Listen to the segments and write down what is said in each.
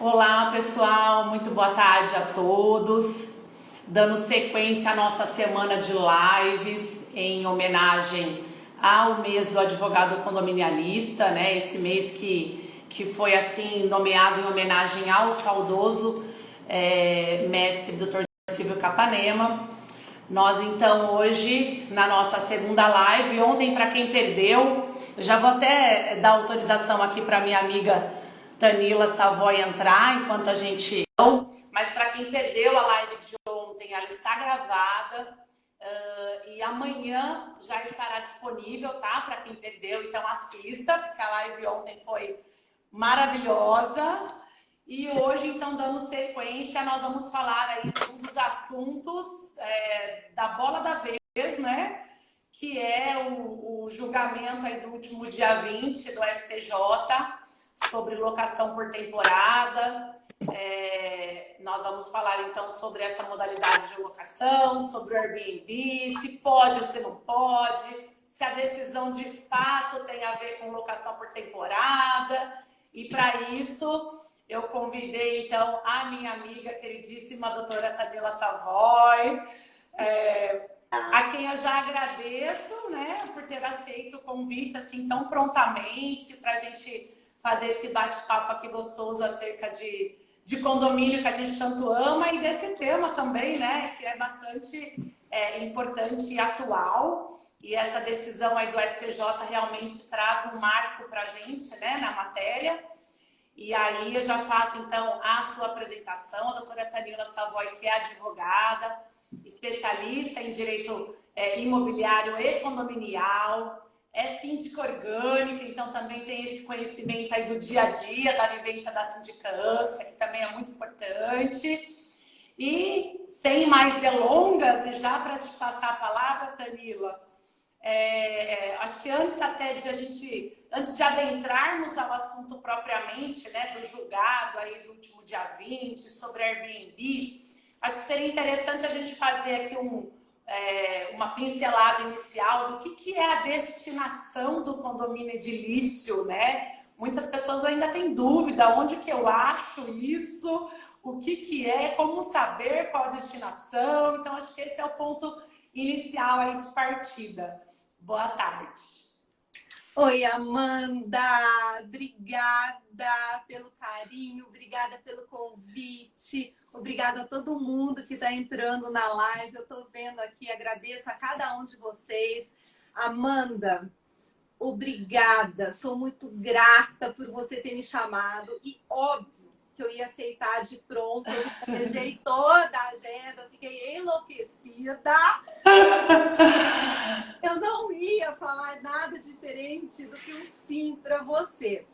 Olá, pessoal, muito boa tarde a todos. Dando sequência à nossa semana de lives em homenagem ao mês do advogado condominialista, né? Esse mês que foi assim nomeado em homenagem ao saudoso mestre Dr. Silvio Capanema. Nós então hoje na nossa segunda live, ontem para quem perdeu, eu já vou até dar autorização aqui para minha amiga Tanila Savoy entrar enquanto a gente... Mas para quem perdeu a live de ontem, ela está gravada e amanhã já estará disponível, tá? Para quem perdeu, então assista, porque a live ontem foi maravilhosa. E hoje, então, dando sequência, nós vamos falar aí de um dos assuntos da bola da vez, né? Que é o julgamento aí do último dia 20 do STJ sobre locação por temporada. Nós vamos falar então sobre essa modalidade de locação, sobre o Airbnb, se pode ou se não pode, se a decisão de fato tem a ver com locação por temporada. E para isso eu convidei então a minha amiga queridíssima doutora Tanila Savoy, a quem eu já agradeço, né, por ter aceito o convite assim tão prontamente para a gente fazer esse bate-papo aqui gostoso acerca de condomínio que a gente tanto ama e desse tema também, né, que é bastante importante e atual. E essa decisão aí do STJ realmente traz um marco para a gente, né, na matéria. E aí eu já faço então a sua apresentação, a doutora Tanila Savoy, que é advogada, especialista em direito imobiliário e condominial, é síndica orgânica, então também tem esse conhecimento aí do dia a dia, da vivência da sindicância, que também é muito importante. E sem mais delongas, e já para te passar a palavra, Tanila, acho que antes de adentrarmos ao assunto propriamente, né, do julgado aí do último dia 20 sobre Airbnb, acho que seria interessante a gente fazer aqui uma pincelada inicial do que é a destinação do condomínio edilício, né? Muitas pessoas ainda têm dúvida, onde que eu acho isso, o que é, como saber qual a destinação. Então, acho que esse é o ponto inicial aí de partida. Boa tarde. Oi, Amanda, obrigada pelo carinho, obrigada pelo convite, obrigada a todo mundo que está entrando na live. Eu estou vendo aqui, agradeço a cada um de vocês. Amanda, obrigada, sou muito grata por você ter me chamado e óbvio que eu ia aceitar de pronto, eu planejei toda a agenda, fiquei enlouquecida. Eu não ia falar nada diferente do que um sim para você.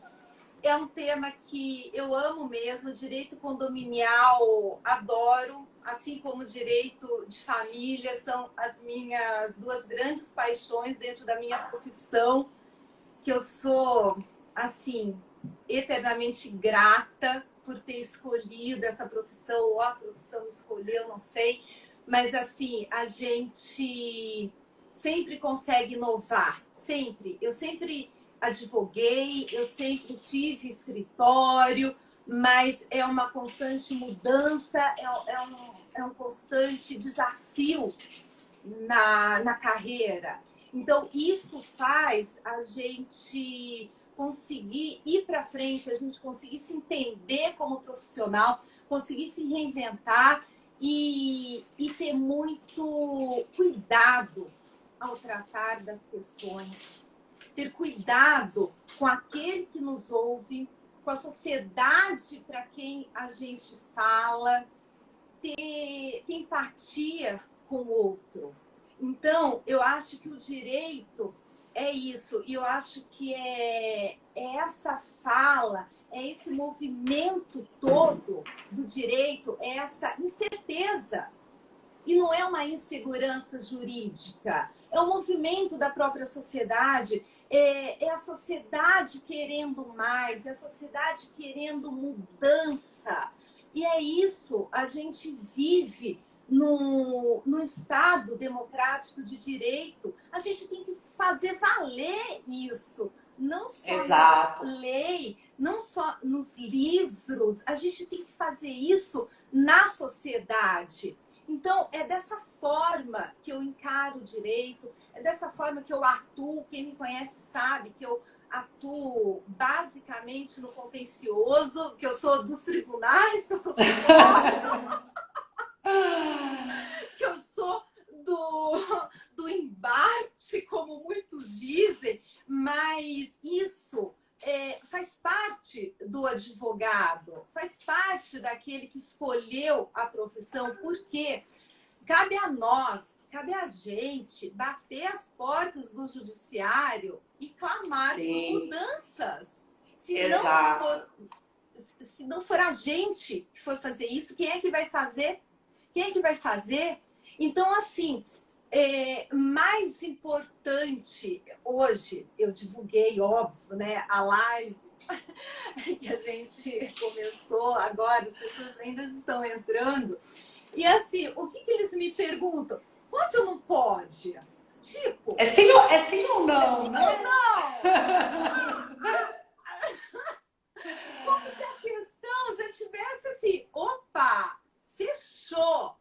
É um tema que eu amo mesmo, direito condominial, adoro, assim como direito de família, são as minhas duas grandes paixões dentro da minha profissão, que eu sou, assim, eternamente grata por ter escolhido essa profissão, ou a profissão escolheu, não sei, mas assim, a gente sempre consegue inovar, sempre. Eu sempre advoguei, eu sempre tive escritório, mas é uma constante mudança, é um constante desafio na carreira. Então, isso faz a gente conseguir ir para frente, a gente conseguir se entender como profissional, conseguir se reinventar e ter muito cuidado ao tratar das questões. Ter cuidado com aquele que nos ouve, com a sociedade para quem a gente fala, ter empatia com o outro. Então, eu acho que o direito é isso. E eu acho que é essa fala, é esse movimento todo do direito, é essa incerteza. E não é uma insegurança jurídica, é um movimento da própria sociedade, é a sociedade querendo mais, é a sociedade querendo mudança. E é isso, a gente vive no Estado democrático de direito, a gente tem que fazer valer isso, não só Exato. lei, não só nos livros, a gente tem que fazer isso na sociedade. Então, é dessa forma que eu encaro o direito, é dessa forma que eu atuo. Quem me conhece sabe que eu atuo basicamente no contencioso, que eu sou dos tribunais, que eu sou do fórum, que eu sou do embate, como muitos dizem, mas isso faz parte do advogado, faz parte daquele que escolheu a profissão, porque cabe a nós, cabe a gente bater as portas do judiciário e clamar por mudanças. Se não for a gente que for fazer isso, quem é que vai fazer? Quem é que vai fazer? Então, assim, mais importante, hoje eu divulguei, óbvio, né, a live que a gente começou agora, as pessoas ainda estão entrando. E assim, o que eles me perguntam? Pode ou não pode? Tipo... É sim ou não, é sim né? Ou não? Como se a questão já tivesse assim, opa, fechou.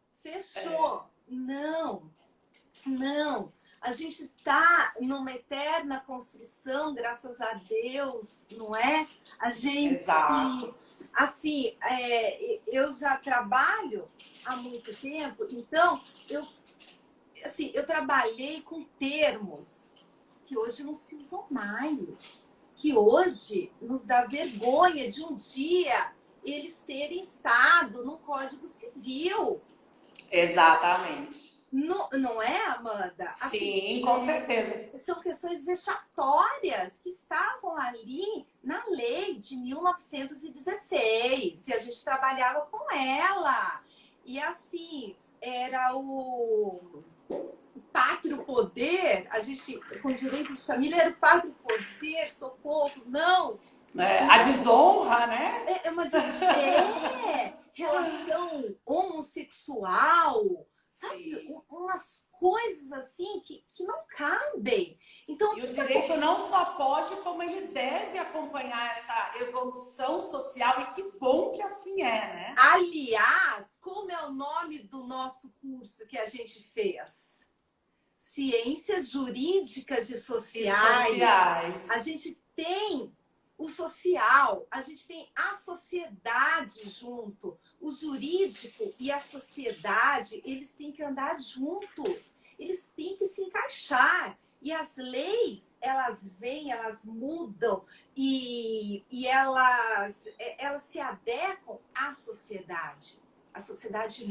Não. A gente está numa eterna construção, graças a Deus, não é? A gente... Exato. Assim, eu já trabalho há muito tempo, então eu trabalhei com termos que hoje não se usam mais, que hoje nos dá vergonha de um dia eles terem estado no Código Civil. Exatamente. Não é, Amanda? Sim, com certeza. São questões vexatórias que estavam ali na lei de 1916 e a gente trabalhava com ela. E assim, era o pátrio poder, a gente, com direito de família, era o pátrio poder, socorro, não. A desonra, né? Relação homossexual, sabe? Umas coisas assim que não cabem. Então, e o direito não só pode, como ele deve acompanhar essa evolução social, e que bom que assim é, né? Aliás, como é o nome do nosso curso que a gente fez? Ciências Jurídicas e Sociais. A gente tem o social, a gente tem a sociedade junto. O jurídico e a sociedade, eles têm que andar juntos. Eles têm que se encaixar. E as leis, elas vêm, elas mudam e elas se adequam à sociedade. A sociedade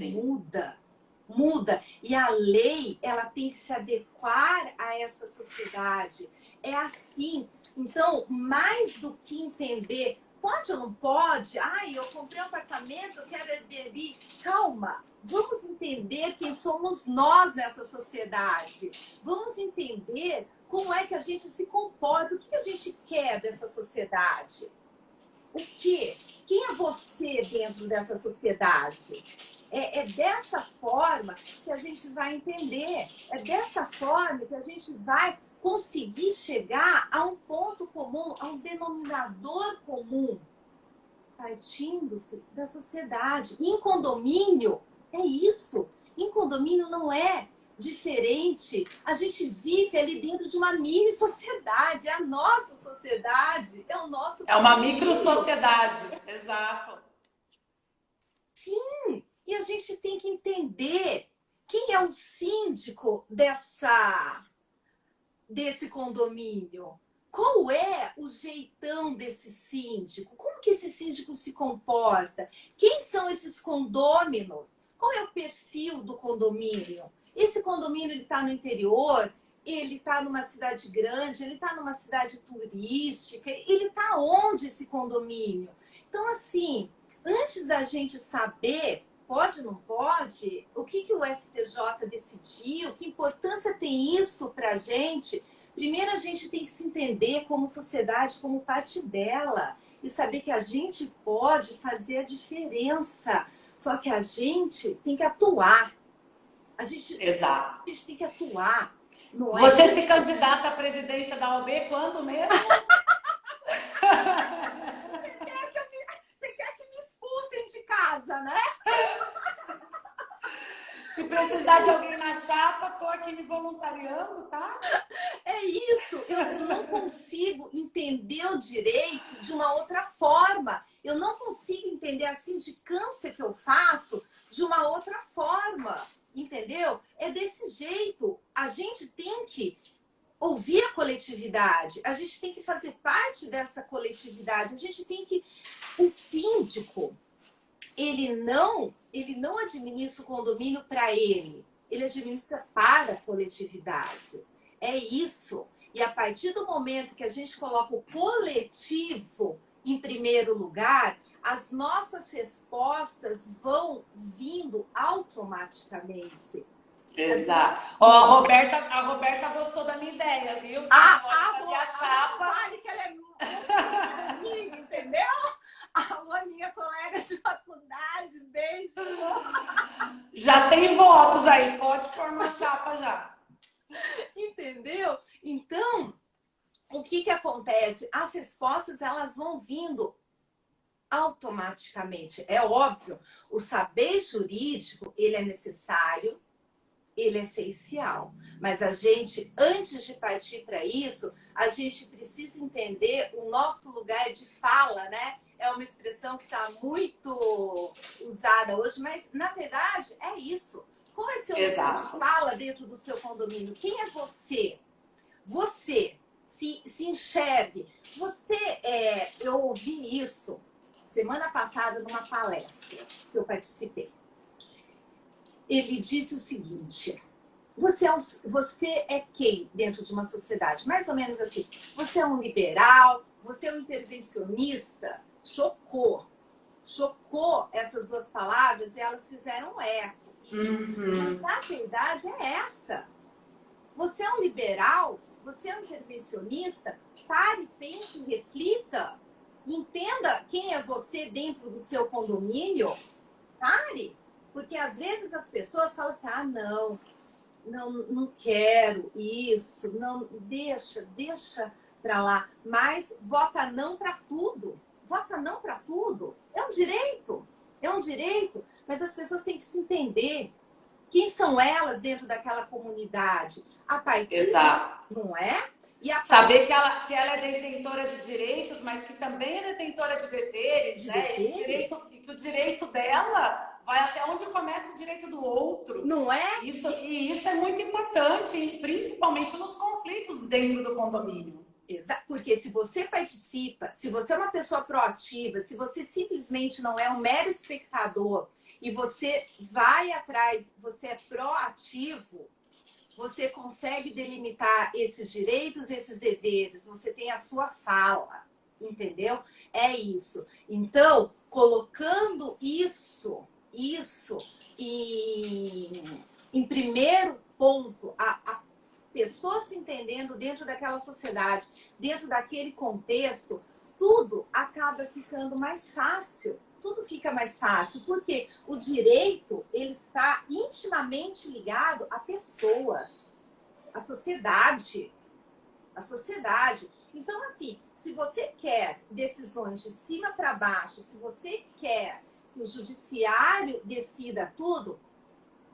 muda. E a lei, ela tem que se adequar a essa sociedade. É assim. Então, mais do que entender, pode ou não pode? Ai, eu comprei um apartamento, eu quero Airbnb. Calma, vamos entender quem somos nós nessa sociedade. Vamos entender como é que a gente se comporta, o que a gente quer dessa sociedade. O quê? Quem é você dentro dessa sociedade? É dessa forma que a gente vai entender. É dessa forma que a gente vai conseguir chegar a um ponto comum, a um denominador comum, partindo-se da sociedade. Em condomínio, é isso. Em condomínio não é diferente. A gente vive ali dentro de uma mini sociedade. É a nossa sociedade, é o nosso condomínio. É uma micro-sociedade, exato. Sim, e a gente tem que entender quem é o síndico desse condomínio. Qual é o jeitão desse síndico? Como que esse síndico se comporta? Quem são esses condôminos? Qual é o perfil do condomínio? Esse condomínio ele está no interior? Ele está numa cidade grande? Ele está numa cidade turística? Ele está onde esse condomínio? Então, assim, antes da gente saber pode ou não pode, o que o STJ decidiu, que importância tem isso para a gente? Primeiro, a gente tem que se entender como sociedade, como parte dela, e saber que a gente pode fazer a diferença. Só que a gente tem que atuar. Exato. A gente tem que atuar. Não Você se candidata à presidência da OAB quando mesmo? pensa, né? Se precisar de alguém na chapa, tô aqui me voluntariando, tá? É isso, eu não consigo entender o direito de uma outra forma. Eu não consigo entender a sindicância que eu faço de uma outra forma, entendeu? É desse jeito. A gente tem que ouvir a coletividade, a gente tem que fazer parte dessa coletividade, a gente tem que... O síndico, ele não administra o condomínio para ele administra para a coletividade. É isso. E a partir do momento que a gente coloca o coletivo em primeiro lugar, as nossas respostas vão vindo automaticamente. Exato. Ó, a Roberta gostou da minha ideia, viu? Você pode fazer a chapa. Vale que ela é muito amiga, entendeu? A minha colega de faculdade, beijo. Já tem votos aí, pode formar chapa já. Entendeu? Então, o que acontece? As respostas, elas vão vindo automaticamente. É óbvio, o saber jurídico, ele é necessário, ele é essencial. Mas a gente, antes de partir para isso, a gente precisa entender o nosso lugar de fala, né? É uma expressão que está muito usada hoje, mas, na verdade, é isso. Qual é seu lugar de fala dentro do seu condomínio? Quem é você? Você se enxergue. Eu ouvi isso semana passada numa palestra que eu participei. Ele disse o seguinte: você é quem dentro de uma sociedade? Mais ou menos assim. Você é um liberal? Você é um intervencionista? Chocou essas duas palavras e elas fizeram eco. Mas a verdade é essa. Você é um liberal? Você é um intervencionista? Pare, pense, reflita. Entenda quem é você dentro do seu condomínio. Pare. Porque às vezes as pessoas falam assim: ah, não quero isso, não, deixa pra lá. Mas vota não para tudo. Vota não para tudo. É um direito, mas as pessoas têm que se entender. Quem são elas dentro daquela comunidade? A partir, exato, não é? E saber que ela é detentora de direitos, mas que também é detentora de deveres, né? E que o direito dela vai até onde começa o direito do outro. Não é? Isso é muito importante, principalmente nos conflitos dentro do condomínio. Exato, porque se você participa, se você é uma pessoa proativa, se você simplesmente não é um mero espectador e você vai atrás, você é proativo, você consegue delimitar esses direitos, esses deveres, você tem a sua fala, entendeu? É isso. Então, colocando isso em primeiro ponto, a pessoa se entendendo dentro daquela sociedade, dentro daquele contexto, tudo acaba ficando mais fácil. Tudo fica mais fácil, porque o direito, ele está intimamente ligado a pessoas, a sociedade. Então, assim, se você quer decisões de cima para baixo, se você quer que o judiciário decida tudo,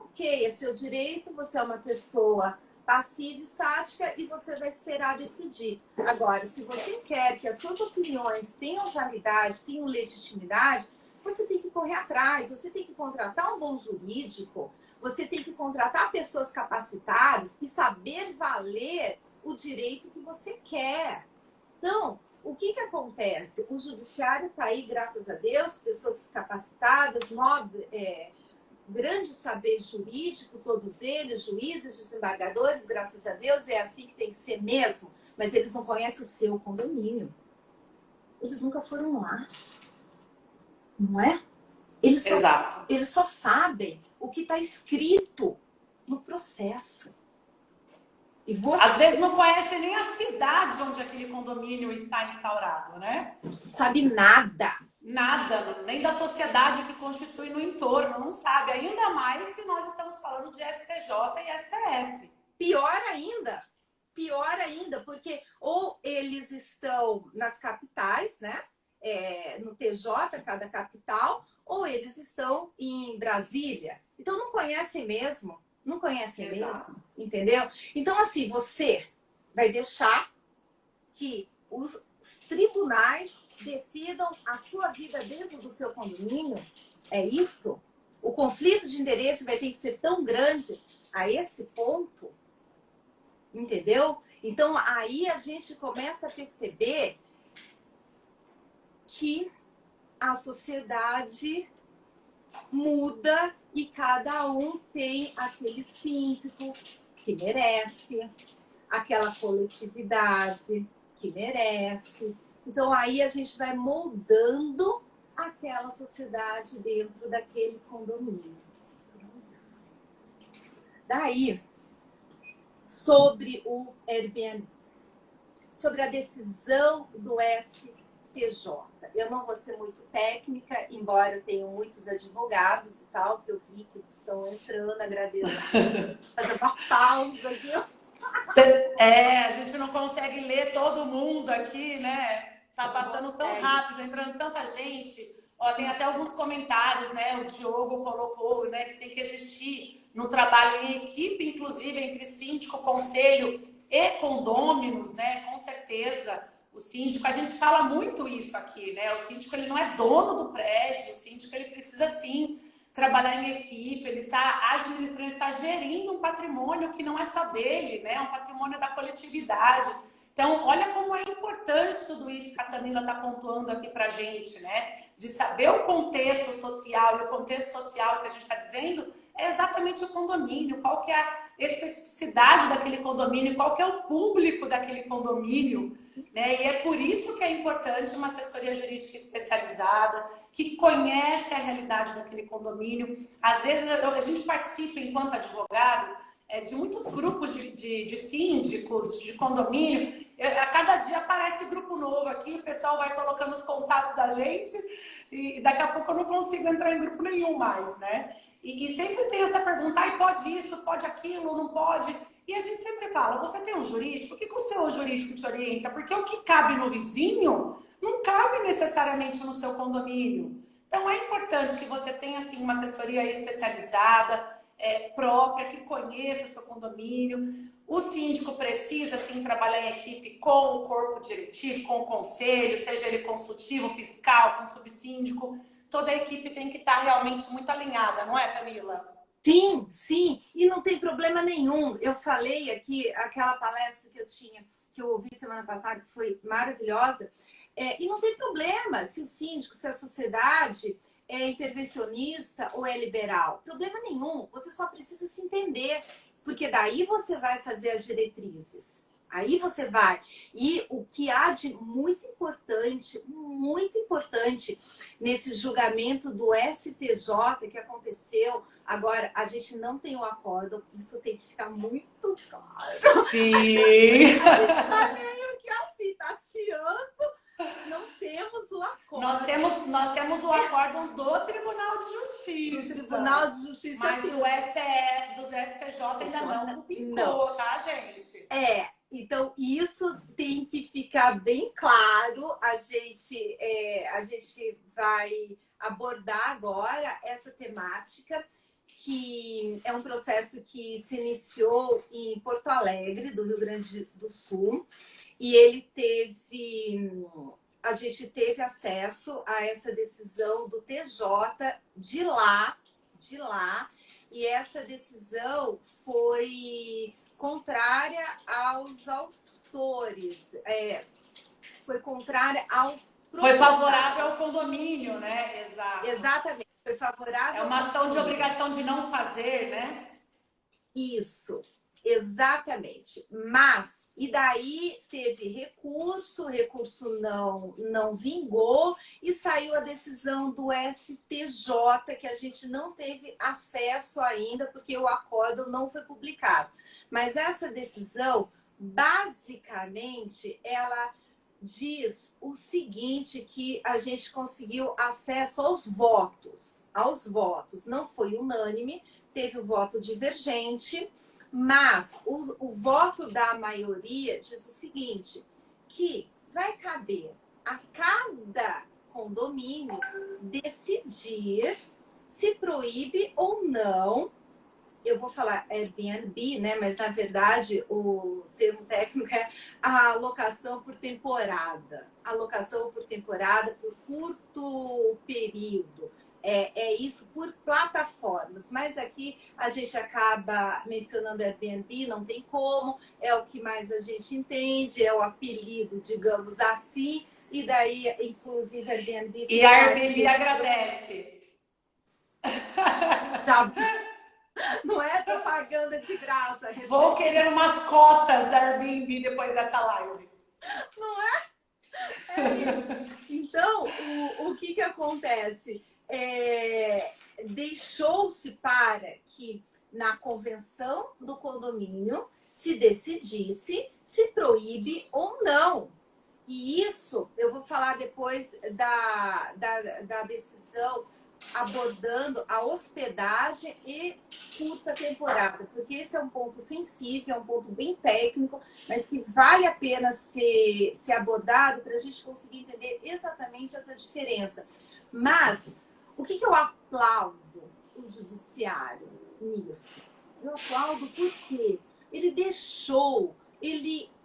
ok, é seu direito, você é uma pessoa passiva e estática e você vai esperar decidir. Agora, se você quer que as suas opiniões tenham validade, tenham legitimidade, você tem que correr atrás, você tem que contratar um bom jurídico, você tem que contratar pessoas capacitadas e saber valer o direito que você quer. Então, o que acontece? O judiciário está aí, graças a Deus, pessoas capacitadas, grande saber jurídico, todos eles, juízes, desembargadores, graças a Deus, é assim que tem que ser mesmo. Mas eles não conhecem o seu condomínio. Eles nunca foram lá. Não é? Eles só sabem o que está escrito no processo. E às vezes não conhece nem a cidade onde aquele condomínio está instaurado, né? Sabe nada. Nada, nem da sociedade que constitui no entorno, não sabe. Ainda mais se nós estamos falando de STJ e STF. Pior ainda, porque ou eles estão nas capitais, né? No TJ, cada capital, ou eles estão em Brasília. Então não conhecem mesmo, não conhecem mesmo, entendeu? Então assim, você vai deixar que os tribunais decidam a sua vida dentro do seu condomínio? É isso? O conflito de interesse vai ter que ser tão grande a esse ponto? Entendeu? Então, aí a gente começa a perceber que a sociedade muda e cada um tem aquele síndico que merece, aquela coletividade que merece. Então, aí a gente vai moldando aquela sociedade dentro daquele condomínio. Isso. Daí, sobre o Airbnb, sobre a decisão do STJ. Eu não vou ser muito técnica, embora tenham muitos advogados e tal, que eu vi que estão entrando, agradeço. Fazer uma pausa aqui. A gente não consegue ler todo mundo aqui, né? Tá passando tão rápido, entrando tanta gente. Ó, tem até alguns comentários, né? O Diogo colocou, né, que tem que existir no trabalho em equipe, inclusive entre síndico, conselho e condôminos, né? Com certeza. O síndico, a gente fala muito isso aqui, né? O síndico, ele não é dono do prédio, o síndico, ele precisa sim trabalhar em equipe, ele está administrando, ele está gerindo um patrimônio que não é só dele, né? É um patrimônio da coletividade. Então, olha como é importante tudo isso que a Tamila está pontuando aqui para a gente, né? De saber o contexto social, e o contexto social que a gente está dizendo é exatamente o condomínio, qual que é a especificidade daquele condomínio, qual que é o público daquele condomínio, né? E é por isso que é importante uma assessoria jurídica especializada, que conhece a realidade daquele condomínio. Às vezes a gente participa, enquanto advogado, de muitos grupos de síndicos, de condomínio. A cada dia aparece grupo novo aqui, o pessoal vai colocando os contatos da gente e daqui a pouco eu não consigo entrar em grupo nenhum mais, né? E sempre tem essa pergunta, pode isso, pode aquilo, não pode? E a gente sempre fala, você tem um jurídico? O que o seu jurídico te orienta? Porque o que cabe no vizinho não cabe necessariamente no seu condomínio. Então é importante que você tenha assim, uma assessoria especializada, própria, que conheça o seu condomínio. O síndico precisa, sim, trabalhar em equipe com o corpo diretivo, com o conselho, seja ele consultivo, fiscal, com o subsíndico. Toda a equipe tem que estar realmente muito alinhada, não é, Camila? Sim, sim, e não tem problema nenhum. Eu falei aqui, aquela palestra que eu ouvi semana passada, que foi maravilhosa, e não tem problema se o síndico, se a sociedade é intervencionista ou é liberal. Problema nenhum, você só precisa se entender, porque daí você vai fazer as diretrizes. Aí você vai. E o que há de muito importante nesse julgamento do STJ que aconteceu. Agora, a gente não tem o acórdão, isso tem que ficar muito claro. Sim! A gente tá meio que assim, tateando. Não temos o acórdão. Nós temos o acórdão do Tribunal de Justiça. Do Tribunal de Justiça. Mas do STJ ainda não publicou, tá, gente? Então isso tem que ficar bem claro. A gente vai abordar agora essa temática, que é um processo que se iniciou em Porto Alegre, do Rio Grande do Sul, e a gente teve acesso a essa decisão do TJ de lá, e essa decisão foi contrária aos autores, foi contrária aos Foi favorável ao condomínio, né? Exato. Exatamente, foi favorável. É uma ação de obrigação de não fazer, né? Isso, exatamente. Mas, e daí teve recurso, o recurso não vingou e saiu a decisão do STJ, que a gente não teve acesso ainda, porque o acórdão não foi publicado. Mas essa decisão, basicamente, ela diz o seguinte, que a gente conseguiu acesso aos votos. Não foi unânime, teve o voto divergente, mas o voto da maioria diz o seguinte, que vai caber a cada condomínio decidir se proíbe ou não. Eu vou falar Airbnb, né? Mas na verdade o termo técnico é a alocação por temporada. Alocação por temporada, por curto período. É isso por plataformas. Mas aqui a gente acaba mencionando Airbnb, não tem como, é o que mais a gente entende, é o apelido, digamos assim. E daí, inclusive, Airbnb... E a Airbnb agradece. Já... Não é propaganda de graça. Vou querer umas cotas da Airbnb depois dessa live. Não é? É isso. Então, o que acontece? Deixou-se para que na convenção do condomínio se decidisse se proíbe ou não. E isso eu vou falar depois da decisão abordando a hospedagem e curta temporada, porque esse é um ponto sensível, é um ponto bem técnico, mas que vale a pena ser abordado para a gente conseguir entender exatamente essa diferença. Mas o que eu aplaudo o judiciário nisso? Eu aplaudo porque ele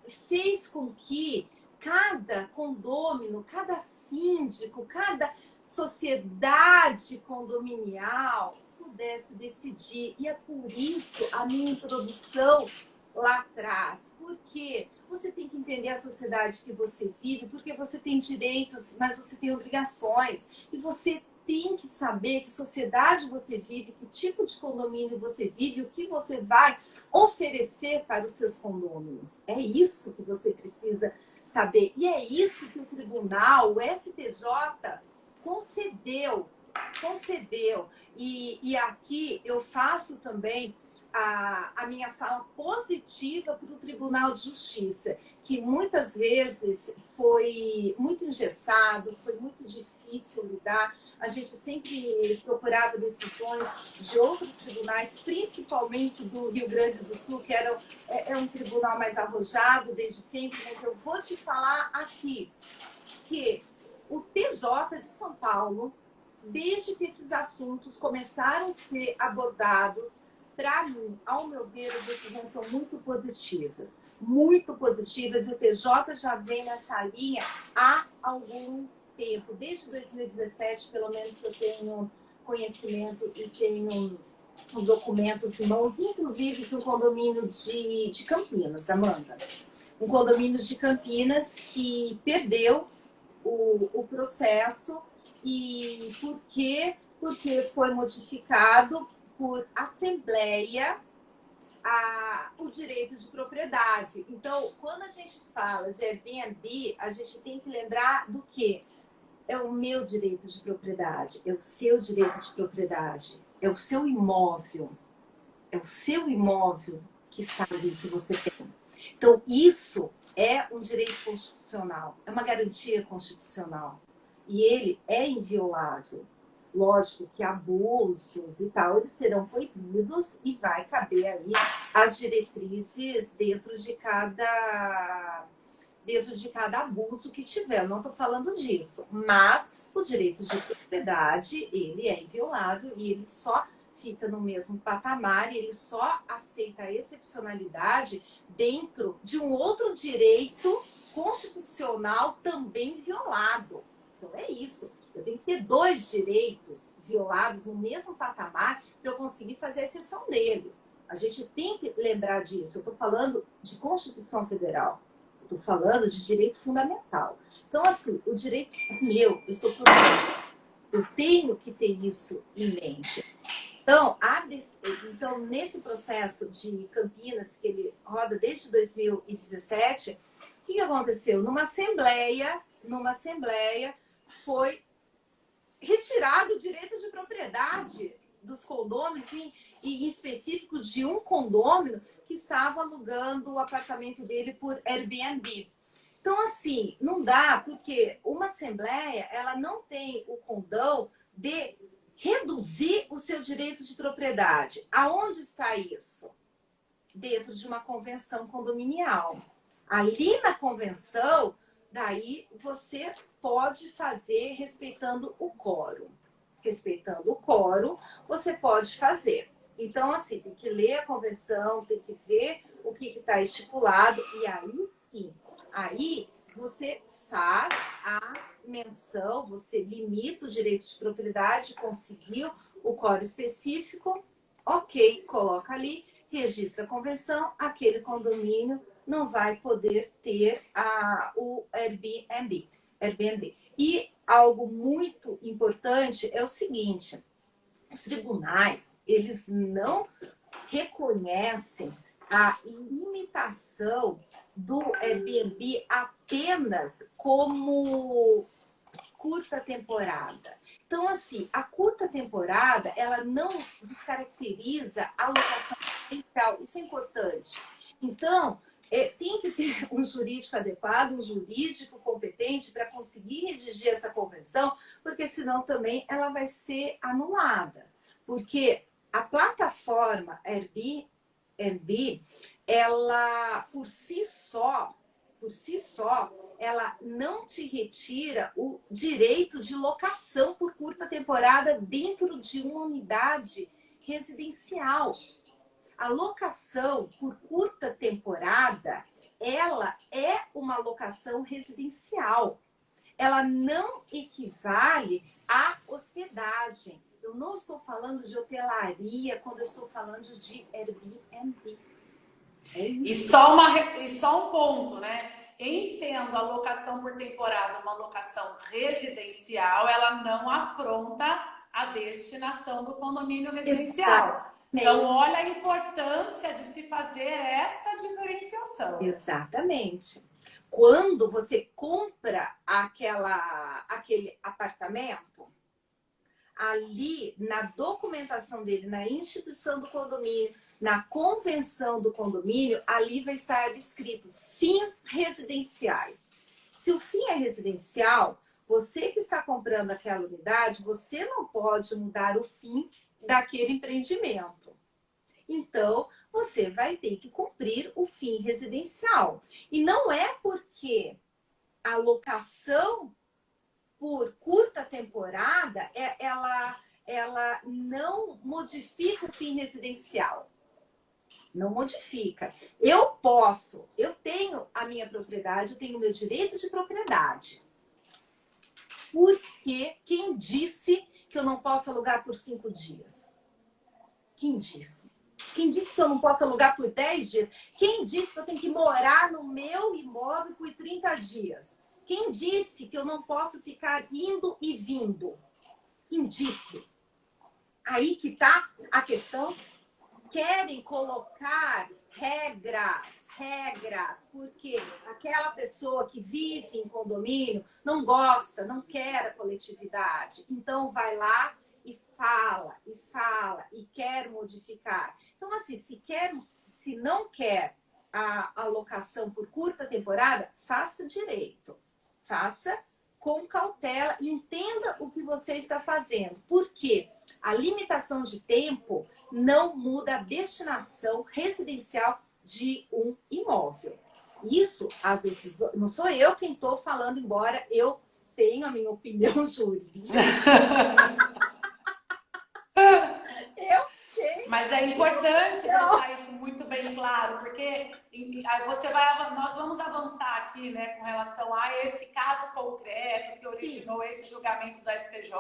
fez com que cada condômino, cada síndico, cada sociedade condominial pudesse decidir. E é por isso a minha introdução lá atrás. Porque você tem que entender a sociedade que você vive, porque você tem direitos, mas você tem obrigações. E você tem que saber que sociedade você vive, que tipo de condomínio você vive, o que você vai oferecer para os seus condôminos. É isso que você precisa saber. E é isso que o tribunal, o STJ, concedeu. E aqui eu faço também a minha fala positiva para o Tribunal de Justiça, que muitas vezes foi muito engessado, foi muito difícil lidar. A gente sempre procurava decisões de outros tribunais, principalmente do Rio Grande do Sul, que é um tribunal mais arrojado desde sempre, mas eu vou te falar aqui que o TJ de São Paulo, desde que esses assuntos começaram a ser abordados, para mim, ao meu ver, as decisões são muito positivas, e o TJ já vem nessa linha há algum tempo, desde 2017, pelo menos que eu tenho conhecimento e tenho os documentos em mãos, inclusive para o condomínio de Campinas, Amanda. Um condomínio de Campinas que perdeu o processo. E por quê? Porque foi modificado por assembleia o direito de propriedade. Então, quando a gente fala de Airbnb, a gente tem que lembrar do quê? É o meu direito de propriedade, é o seu direito de propriedade, é o seu imóvel. É o seu imóvel que está ali, que você tem. Então, isso é um direito constitucional, é uma garantia constitucional. E ele é inviolável. Lógico que abusos e tal, eles serão proibidos e vai caber aí as diretrizes dentro de cada abuso que tiver. Eu não estou falando disso, mas o direito de propriedade, ele é inviolável e ele só fica no mesmo patamar, e ele só aceita a excepcionalidade dentro de um outro direito constitucional também violado. Então é isso. Eu tenho que ter dois direitos violados no mesmo patamar para eu conseguir fazer a exceção dele. A gente tem que lembrar disso. Eu estou falando de Constituição Federal. Estou falando de direito fundamental. Então, assim, o direito é meu, eu sou professora. Eu tenho que ter isso em mente. Então, nesse processo de Campinas, que ele roda desde 2017, o que aconteceu? Numa assembleia, foi retirado o direito de propriedade dos condôminos, e em específico de um condômino que estava alugando o apartamento dele por Airbnb. Então, assim, não dá, porque uma assembleia, ela não tem o condão de reduzir o seu direito de propriedade. Aonde está isso? Dentro de uma convenção condominial. Ali na convenção, daí você pode fazer respeitando o quórum. respeitando o quórum, você pode fazer. Então, assim, tem que ler a convenção, tem que ver o que está estipulado, e aí sim, aí você faz a menção, você limita o direito de propriedade, conseguiu o quórum específico, ok, coloca ali, registra a convenção, aquele condomínio não vai poder ter o Airbnb. E algo muito importante é o seguinte, os tribunais, eles não reconhecem a limitação do Airbnb apenas como curta temporada. Então, assim, a curta temporada, ela não descaracteriza a locação residencial. Isso é importante. Então, tem que ter um jurídico adequado, um jurídico competente para conseguir redigir essa convenção, porque senão também ela vai ser anulada. Porque a plataforma Airbnb, ela por si só, ela não te retira o direito de locação por curta temporada dentro de uma unidade residencial. A locação por curta temporada, ela é uma locação residencial. Ela não equivale à hospedagem. Eu não estou falando de hotelaria quando eu estou falando de Airbnb. É isso. E só um ponto, né? Em sendo a locação por temporada uma locação residencial, ela não afronta a destinação do condomínio residencial. Então, olha a importância de se fazer essa diferenciação. Exatamente. Quando você compra aquele apartamento, ali na documentação dele, na instituição do condomínio, na convenção do condomínio, ali vai estar escrito fins residenciais. Se o fim é residencial, você que está comprando aquela unidade, você não pode mudar o fim daquele empreendimento. Então, você vai ter que cumprir o fim residencial. E não é porque a locação por curta temporada, ela não modifica o fim residencial. Não modifica. Eu tenho a minha propriedade, eu tenho o meu direito de propriedade. Porque quem disse que eu não posso alugar por 5 dias? Quem disse? Quem disse que eu não posso alugar por 10 dias? Quem disse que eu tenho que morar no meu imóvel por 30 dias? Quem disse que eu não posso ficar indo e vindo? Quem disse? Aí que está a questão. Querem colocar regras, porque aquela pessoa que vive em condomínio não gosta, não quer a coletividade. Então, vai lá e fala, e quer modificar. Então, assim, se não quer a alocação por curta temporada, faça direito. Faça com cautela, entenda o que você está fazendo. Por quê? A limitação de tempo não muda a destinação residencial de um imóvel. Isso, às vezes, não sou eu quem estou falando, embora eu tenha a minha opinião jurídica. Eu sei. Mas é importante deixar isso muito bem claro, porque nós vamos avançar aqui, né, com relação a esse caso concreto que originou esse julgamento do STJ,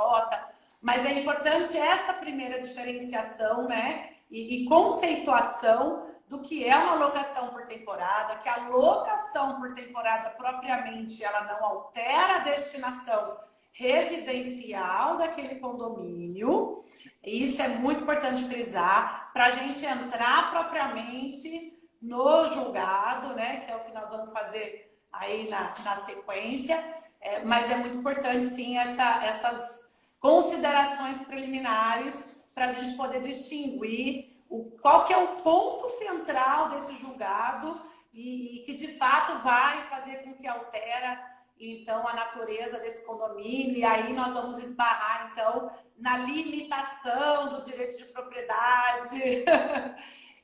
mas é importante essa primeira diferenciação, né, e conceituação do que é uma locação por temporada, que a locação por temporada propriamente ela não altera a destinação residencial daquele condomínio. Isso é muito importante frisar para a gente entrar propriamente no julgado, né? Que é o que nós vamos fazer aí na sequência. Mas é muito importante, sim, essas considerações preliminares para a gente poder distinguir qual que é o ponto central desse julgado e que, de fato, vai fazer com que altera então a natureza desse condomínio, e aí nós vamos esbarrar então na limitação do direito de propriedade,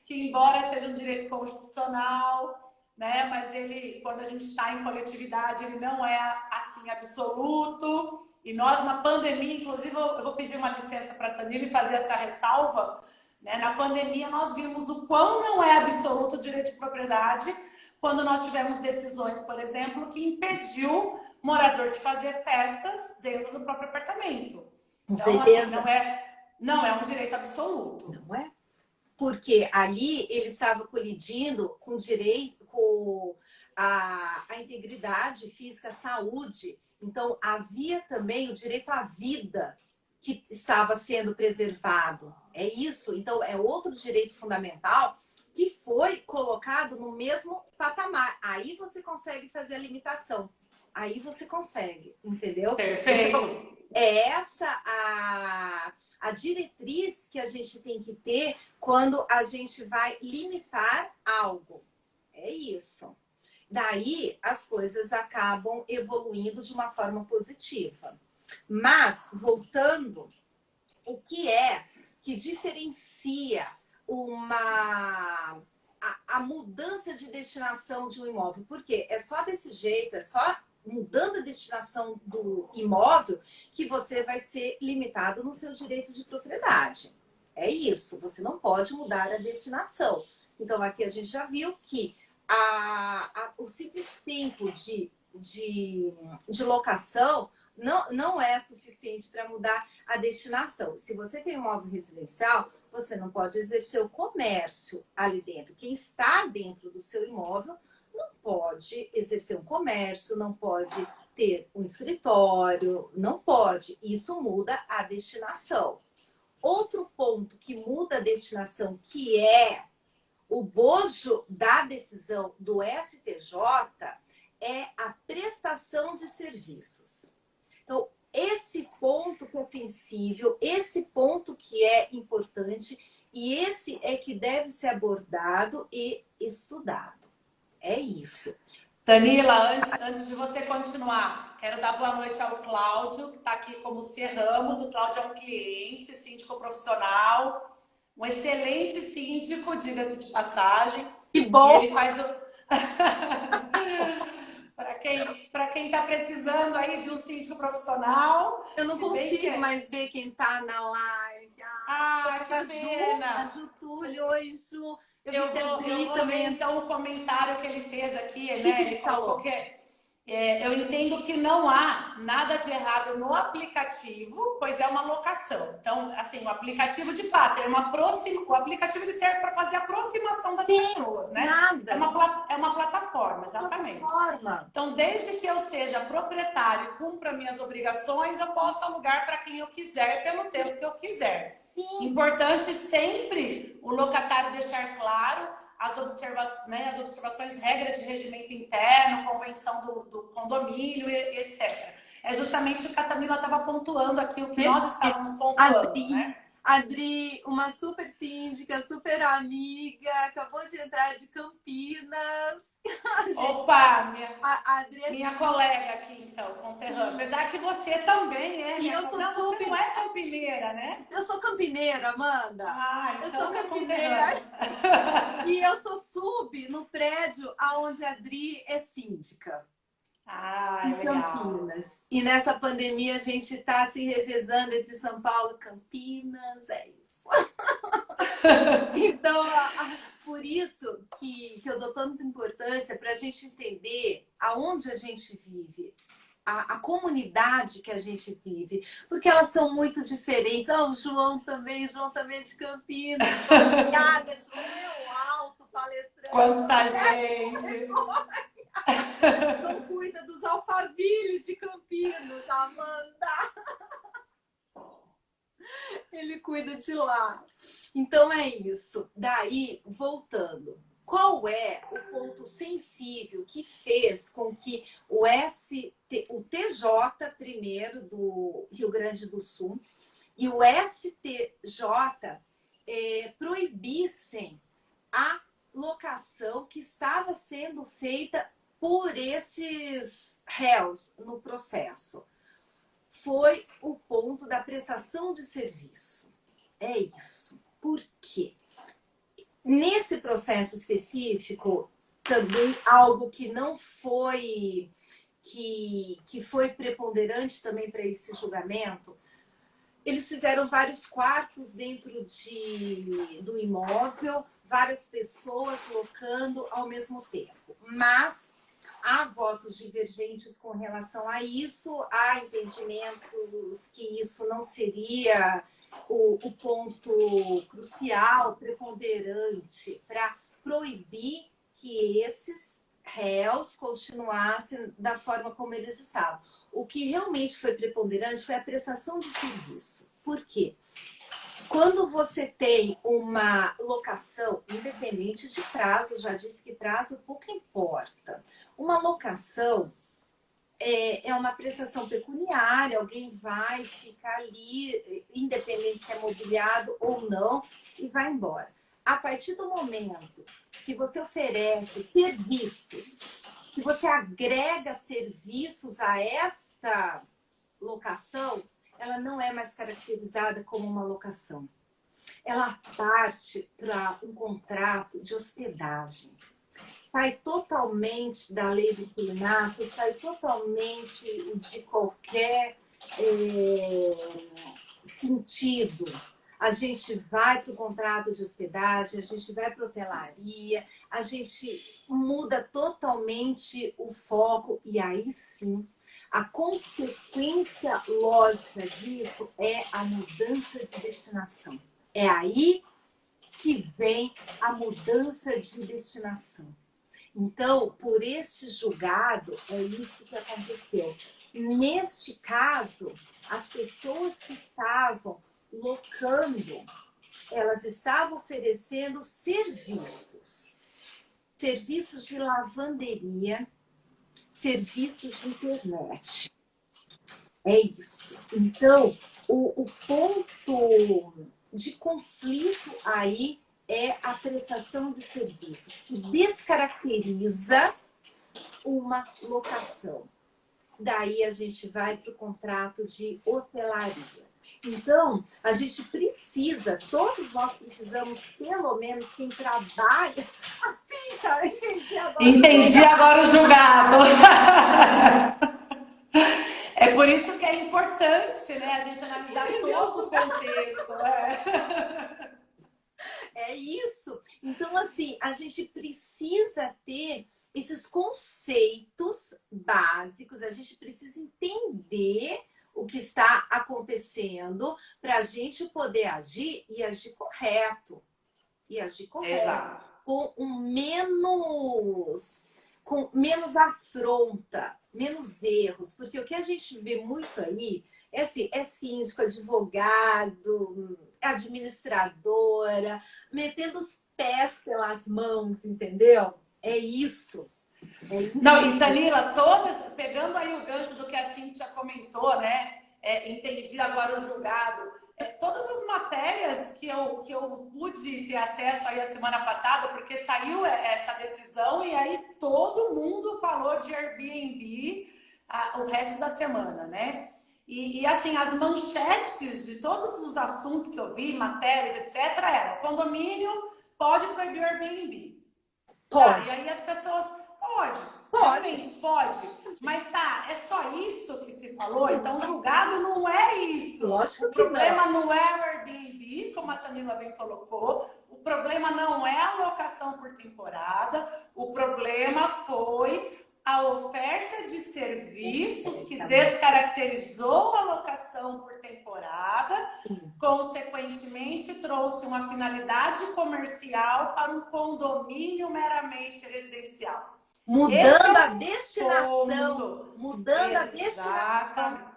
que embora seja um direito constitucional, né, mas ele, quando a gente está em coletividade, ele não é assim absoluto, E nós, na pandemia, inclusive, eu vou pedir uma licença para a Tanila e fazer essa ressalva, né? Na pandemia, nós vimos o quão não é absoluto o direito de propriedade quando nós tivemos decisões, por exemplo, que impediu o morador de fazer festas dentro do próprio apartamento. Com Então, assim, certeza. não é um direito absoluto. Não é? Porque ali ele estava colidindo com direito, com a integridade física, a saúde. Então, havia também o direito à vida que estava sendo preservado. É isso. Então, é outro direito fundamental que foi colocado no mesmo patamar. Aí você consegue fazer a limitação. Aí você consegue, entendeu? Perfeito. Então, é essa a diretriz que a gente tem que ter quando a gente vai limitar algo. É isso. Daí as coisas acabam evoluindo de uma forma positiva. Mas, voltando, o que é que diferencia a mudança de destinação de um imóvel? Porque é só desse jeito, é só mudando a destinação do imóvel que você vai ser limitado nos seus direitos de propriedade. É isso, você não pode mudar a destinação. Então, aqui a gente já viu que o simples tempo de locação não é suficiente para mudar a destinação. Se você tem um imóvel residencial, você não pode exercer o comércio ali dentro. Quem está dentro do seu imóvel não pode exercer um comércio, não pode ter um escritório, não pode. Isso muda a destinação. Outro ponto que muda a destinação, que é o bojo da decisão do STJ, é a prestação de serviços. Então, esse ponto que é sensível, esse ponto que é importante, e esse é que deve ser abordado e estudado. É isso. Danila, antes de você continuar, quero dar boa noite ao Cláudio, que está aqui como Cerramos. O Cláudio é um cliente, síndico profissional, um excelente síndico, diga-se de passagem. Que bom! E ele faz o... Para quem está precisando aí de um síndico profissional. Eu não consigo mais ver quem está na live. Que pena! A Ju Túlio, oi, Ju. Eu vou também, então, o comentário que ele fez aqui, né? Que ele falou? Eu entendo que não há nada de errado no aplicativo, pois é uma locação. Então, assim, o aplicativo, de fato, o aplicativo ele serve para fazer a aproximação das pessoas, né? Nada. É uma plataforma, exatamente. Plataforma. Então, desde que eu seja proprietário e cumpra minhas obrigações, eu posso alugar para quem eu quiser, pelo tempo que eu quiser. Sim. Importante sempre o locatário deixar claro as observações, regras de regimento interno, convenção do condomínio, e etc. É justamente o que a Tamila estava pontuando aqui, o que nós estávamos pontuando. Adri, uma super síndica, super amiga, acabou de entrar de Campinas. Opa, minha colega aqui, então, conterrânea. Apesar que você também é. E eu sou super... Você não é campineira, né? Eu sou campineira, Amanda. Então eu sou campineira. E eu sou sub no prédio onde a Adri é síndica. Em Campinas. E nessa pandemia a gente está se revezando entre São Paulo e Campinas. É isso. Então, por isso que eu dou tanta importância para a gente entender aonde a gente vive, a comunidade que a gente vive, porque elas são muito diferentes. O João também é de Campinas. Obrigada, João, alto, palestrante. Quanta gente! Não cuida dos alfavilles de Campinas, Amanda. Ele cuida de lá. Então é isso. Daí, voltando, qual é o ponto sensível que fez com que o TJ primeiro do Rio Grande do Sul e o STJ proibissem a locação que estava sendo feita por esses réus no processo? Foi o ponto da prestação de serviço. É isso. Por quê? Nesse processo específico, também algo que não foi que foi preponderante também para esse julgamento, eles fizeram vários quartos dentro do imóvel, várias pessoas locando ao mesmo tempo. Mas há votos divergentes com relação a isso, há entendimentos que isso não seria o ponto crucial, preponderante, para proibir que esses réus continuassem da forma como eles estavam. O que realmente foi preponderante foi a prestação de serviço. Por quê? Quando você tem uma locação, independente de prazo, já disse que prazo pouco importa. Uma locação é uma prestação pecuniária, alguém vai ficar ali, independente se é mobiliado ou não, e vai embora. A partir do momento que você oferece serviços, que você agrega serviços a esta locação, ela não é mais caracterizada como uma locação. Ela parte para um contrato de hospedagem. Sai totalmente da lei do inquilinato, sai totalmente de qualquer sentido. A gente vai para o contrato de hospedagem, a gente vai para a hotelaria, a gente muda totalmente o foco e aí sim, a consequência lógica disso é a mudança de destinação. É aí que vem a mudança de destinação. Então, por esse julgado, é isso que aconteceu. Neste caso, as pessoas que estavam locando, elas estavam oferecendo serviços. Serviços de lavanderia, serviços de internet. É isso. Então, o ponto de conflito aí é a prestação de serviços, que descaracteriza uma locação. Daí a gente vai para o contrato de hotelaria. Então, a gente precisa, todos nós precisamos, pelo menos quem trabalha, assim, cara, Entendi agora o julgado. É por isso que é importante, né, a gente analisar todo o contexto. É isso. Então, assim, a gente precisa ter esses conceitos básicos, a gente precisa entender o que está acontecendo para a gente poder agir e agir correto. E agir correto. Exato. Com menos afronta, menos erros. Porque o que a gente vê muito aí é assim, é síndico, advogado, administradora, metendo os pés pelas mãos, entendeu? É isso. Não, e Tanila, todas, pegando aí o gancho do que a Cíntia comentou, né? Entendi agora o julgado. Todas as matérias que eu pude ter acesso aí a semana passada, porque saiu essa decisão e aí todo mundo falou de Airbnb o resto da semana, né? E assim, as manchetes de todos os assuntos que eu vi, matérias, etc., eram: condomínio pode proibir o Airbnb. Pode. E aí as pessoas, pode. Realmente, pode. Mas é só isso que se falou? Então, julgado não é isso. Lógico o que problema não é o Airbnb, como a Tanila bem colocou. O problema não é a locação por temporada. O problema foi a oferta de serviços que descaracterizou a locação por temporada, consequentemente trouxe uma finalidade comercial para um condomínio meramente residencial. Mudando a destinação. Mudando a destinação.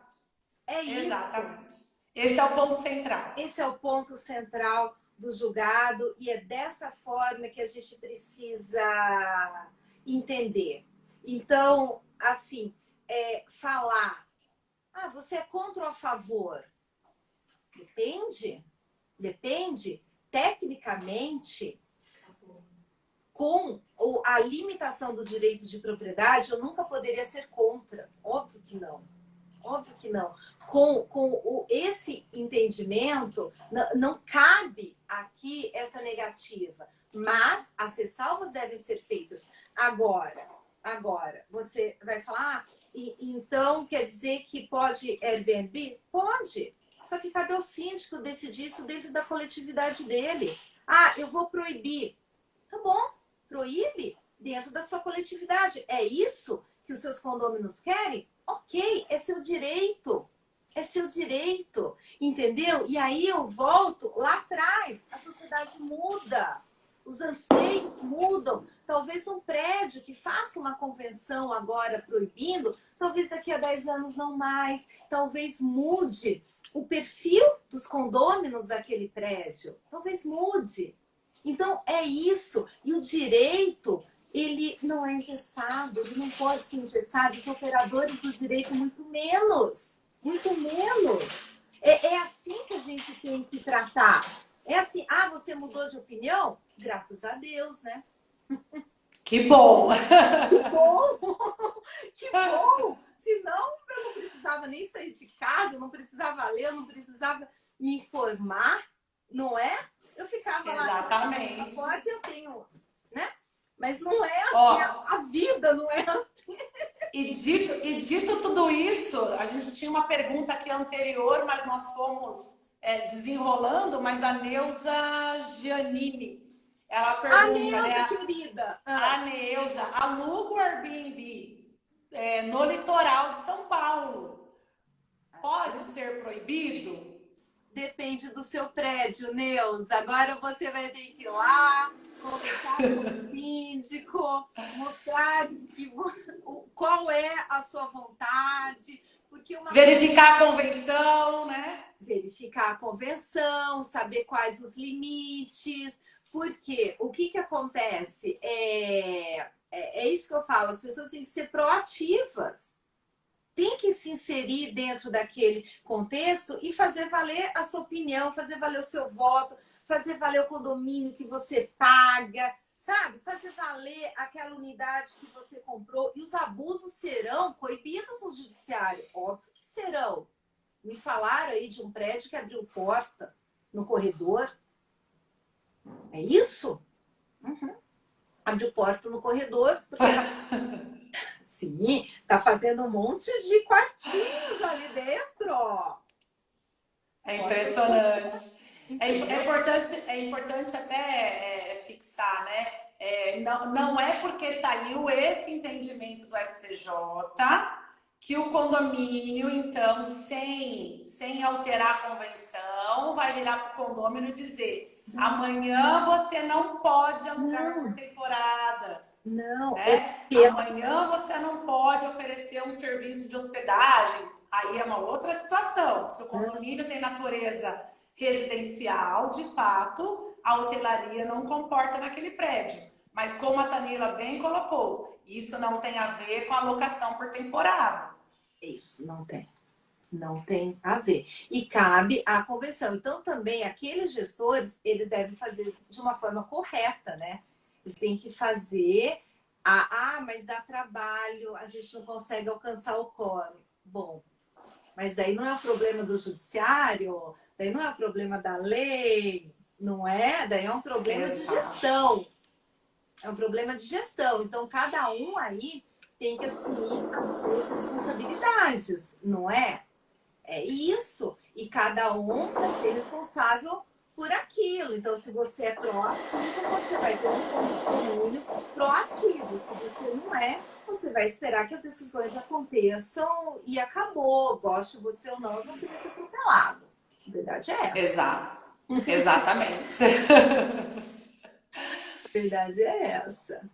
É isso. Exatamente. Esse é o ponto central. Esse é o ponto central do julgado e é dessa forma que a gente precisa entender. Então, assim, falar, você é contra ou a favor? Depende. Tecnicamente, com a limitação do direito de propriedade, eu nunca poderia ser contra. Óbvio que não. Com esse entendimento, não cabe aqui essa negativa. Mas as ressalvas devem ser feitas. Agora, Agora, você vai falar, então quer dizer que pode Airbnb? Pode. Só que cabe ao síndico decidir isso dentro da coletividade dele. Ah, eu vou proibir. Tá bom, proíbe dentro da sua coletividade. É isso que os seus condôminos querem? Ok, é seu direito. É seu direito, entendeu? E aí eu volto lá atrás. A sociedade muda. Os anseios mudam. Talvez um prédio que faça uma convenção agora proibindo, talvez daqui a 10 anos não mais. Talvez mude o perfil dos condôminos daquele prédio. Talvez mude. Então, é isso. E o direito, ele não é engessado, ele não pode ser engessado. Os operadores do direito, muito menos. Muito menos. É assim que a gente tem que tratar. É assim, ah, você mudou de opinião? Graças a Deus, né? Que bom! Que bom! Que bom! Senão eu não precisava nem sair de casa, eu não precisava ler, eu não precisava me informar, não é? Eu ficava Exatamente. lá na porta, eu tenho, né? Mas não é assim, Ó, a vida não é assim. E dito tudo isso, a gente tinha uma pergunta aqui anterior, mas nós fomos desenrolando, mas a Neuza Giannini, ela A pergunta, Neuza, né? querida. A Neuza, aluga o Airbnb no litoral de São Paulo. Pode ser proibido? Depende do seu prédio, Neuza. Agora você vai ter que ir lá, conversar com o síndico, mostrar qual é a sua vontade. Porque verificar a convenção, né? Verificar a convenção, saber quais os limites. Porque o que acontece? É isso que eu falo, as pessoas têm que ser proativas. Tem que se inserir dentro daquele contexto e fazer valer a sua opinião, fazer valer o seu voto, fazer valer o condomínio que você paga, sabe? Fazer valer aquela unidade que você comprou. E os abusos serão coibidos no judiciário. Óbvio que serão. Me falaram aí de um prédio que abriu porta no corredor. É isso? Uhum. Abriu porta no corredor. Porque... Sim, tá fazendo um monte de quartinhos ali dentro. É impressionante. É importante até fixar, né? Não é porque saiu esse entendimento do STJ que o condomínio, então, sem alterar a convenção, vai virar para o condomínio e dizer: amanhã você não pode alugar por temporada. Não, Né? Amanhã você não pode oferecer um serviço de hospedagem. Aí é uma outra situação. Se o condomínio tem natureza residencial, de fato, a hotelaria não comporta naquele prédio. Mas como a Tanila bem colocou, isso não tem a ver com a locação por temporada. Isso, não tem. Não tem a ver. E cabe à convenção. Então, também, aqueles gestores, eles devem fazer de uma forma correta, né? Eles têm que fazer... mas dá trabalho, a gente não consegue alcançar o quórum. Bom, mas daí não é o problema do judiciário, daí não é o problema da lei, não é? Daí é um problema de gestão. É um problema de gestão. Então, cada um aí tem que assumir as suas responsabilidades, não é? É isso. E cada um vai ser responsável por aquilo. Então, se você é proativo, você vai ter um condomínio proativo. Se você não é, você vai esperar que as decisões aconteçam e acabou. Goste você ou não, você vai ser atropelado. A verdade é essa. Exato. Exatamente. A verdade é essa.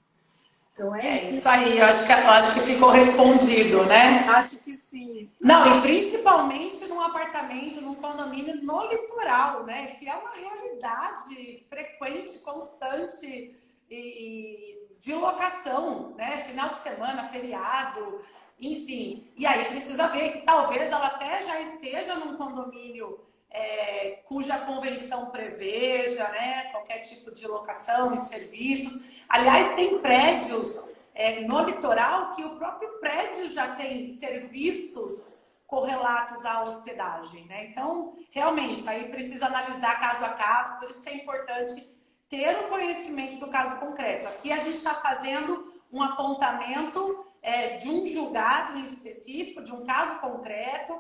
Então é isso aí, eu acho que ficou respondido, né? Acho que sim. Não, e principalmente num apartamento, num condomínio no litoral, né? Que é uma realidade frequente, constante e de locação, né? Final de semana, feriado, enfim. E aí precisa ver que talvez ela até já esteja num condomínio cuja convenção preveja, né? Qualquer tipo de locação e serviços. Aliás, tem prédios no litoral que o próprio prédio já tem serviços correlatos à hospedagem, né? Então, realmente, aí precisa analisar caso a caso, por isso que é importante ter o conhecimento do caso concreto. Aqui a gente está fazendo um apontamento de um julgado em específico, de um caso concreto,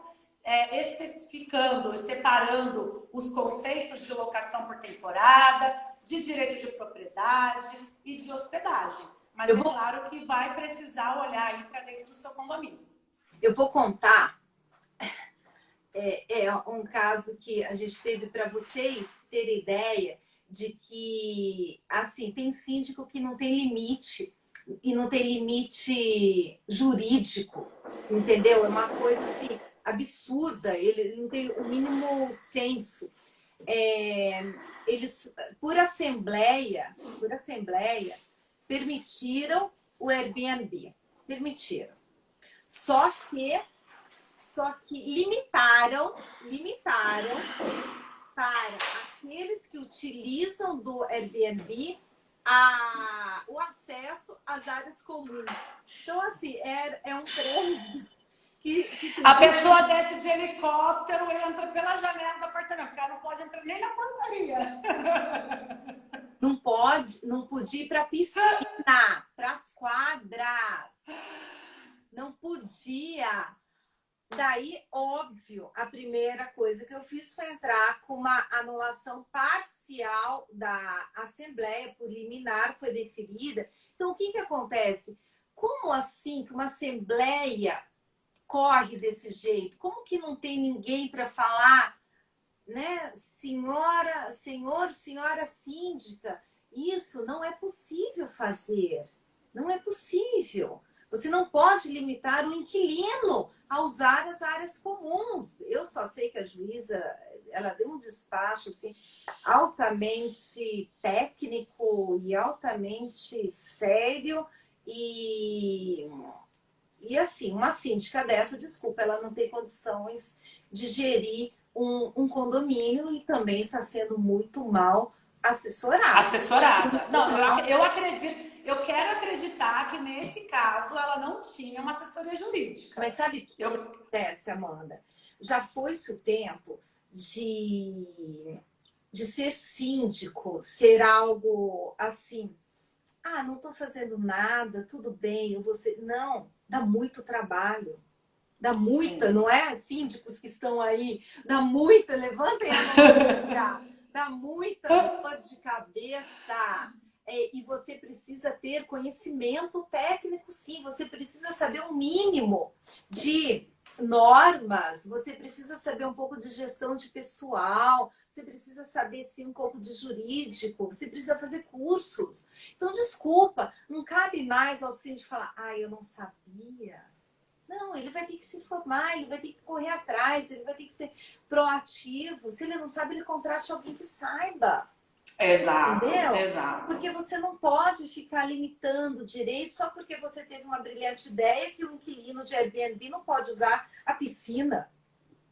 especificando, separando os conceitos de locação por temporada, de direito de propriedade e de hospedagem. Mas é claro que vai precisar olhar aí para dentro do seu condomínio. Eu vou contar um caso que a gente teve para vocês terem ideia de que, assim, tem síndico que não tem limite, e não tem limite jurídico, entendeu? É uma coisa, assim, absurda, ele não tem o mínimo senso. Eles, por assembleia, permitiram o Airbnb, permitiram. Só que limitaram para aqueles que utilizam do Airbnb o acesso às áreas comuns. Então, assim, é um prédio que a pessoa desce de helicóptero e entra pela janela do apartamento, porque ela não pode entrar nem na portaria. Não podia ir para a piscina, para as quadras. Não podia. Daí, óbvio, a primeira coisa que eu fiz foi entrar com uma anulação parcial da Assembleia por liminar, foi deferida. Então, o que acontece? Como assim que uma Assembleia corre desse jeito? Como que não tem ninguém para falar, né? Senhora síndica, isso não é possível fazer. Não é possível. Você não pode limitar o inquilino a usar as áreas comuns. Eu só sei que a juíza, ela deu um despacho assim, altamente técnico e altamente sério e assim, uma síndica dessa, desculpa, ela não tem condições de gerir um condomínio e também está sendo muito mal assessorada. Assessorada. Não, eu acredito. Eu quero acreditar que, nesse caso, ela não tinha uma assessoria jurídica. Mas sabe o que acontece, Amanda? Já foi-se o tempo de ser síndico, ser algo assim, não estou fazendo nada, tudo bem, eu vou ser... Não, dá muito trabalho. Dá muita, não é? Síndicos que estão aí, dá muita, levantem a mão, dá muita dor de cabeça. E você precisa ter conhecimento técnico, sim. Você precisa saber um mínimo de normas, você precisa saber um pouco de gestão de pessoal, você precisa saber, sim, um pouco de jurídico, você precisa fazer cursos. Então, desculpa, não cabe mais ao síndico falar, eu não sabia. Não, ele vai ter que se informar, ele vai ter que correr atrás, ele vai ter que ser proativo. Se ele não sabe, ele contrate alguém que saiba. Exato, entendeu? Exato. Porque você não pode ficar limitando direito só porque você teve uma brilhante ideia que o inquilino de Airbnb não pode usar a piscina.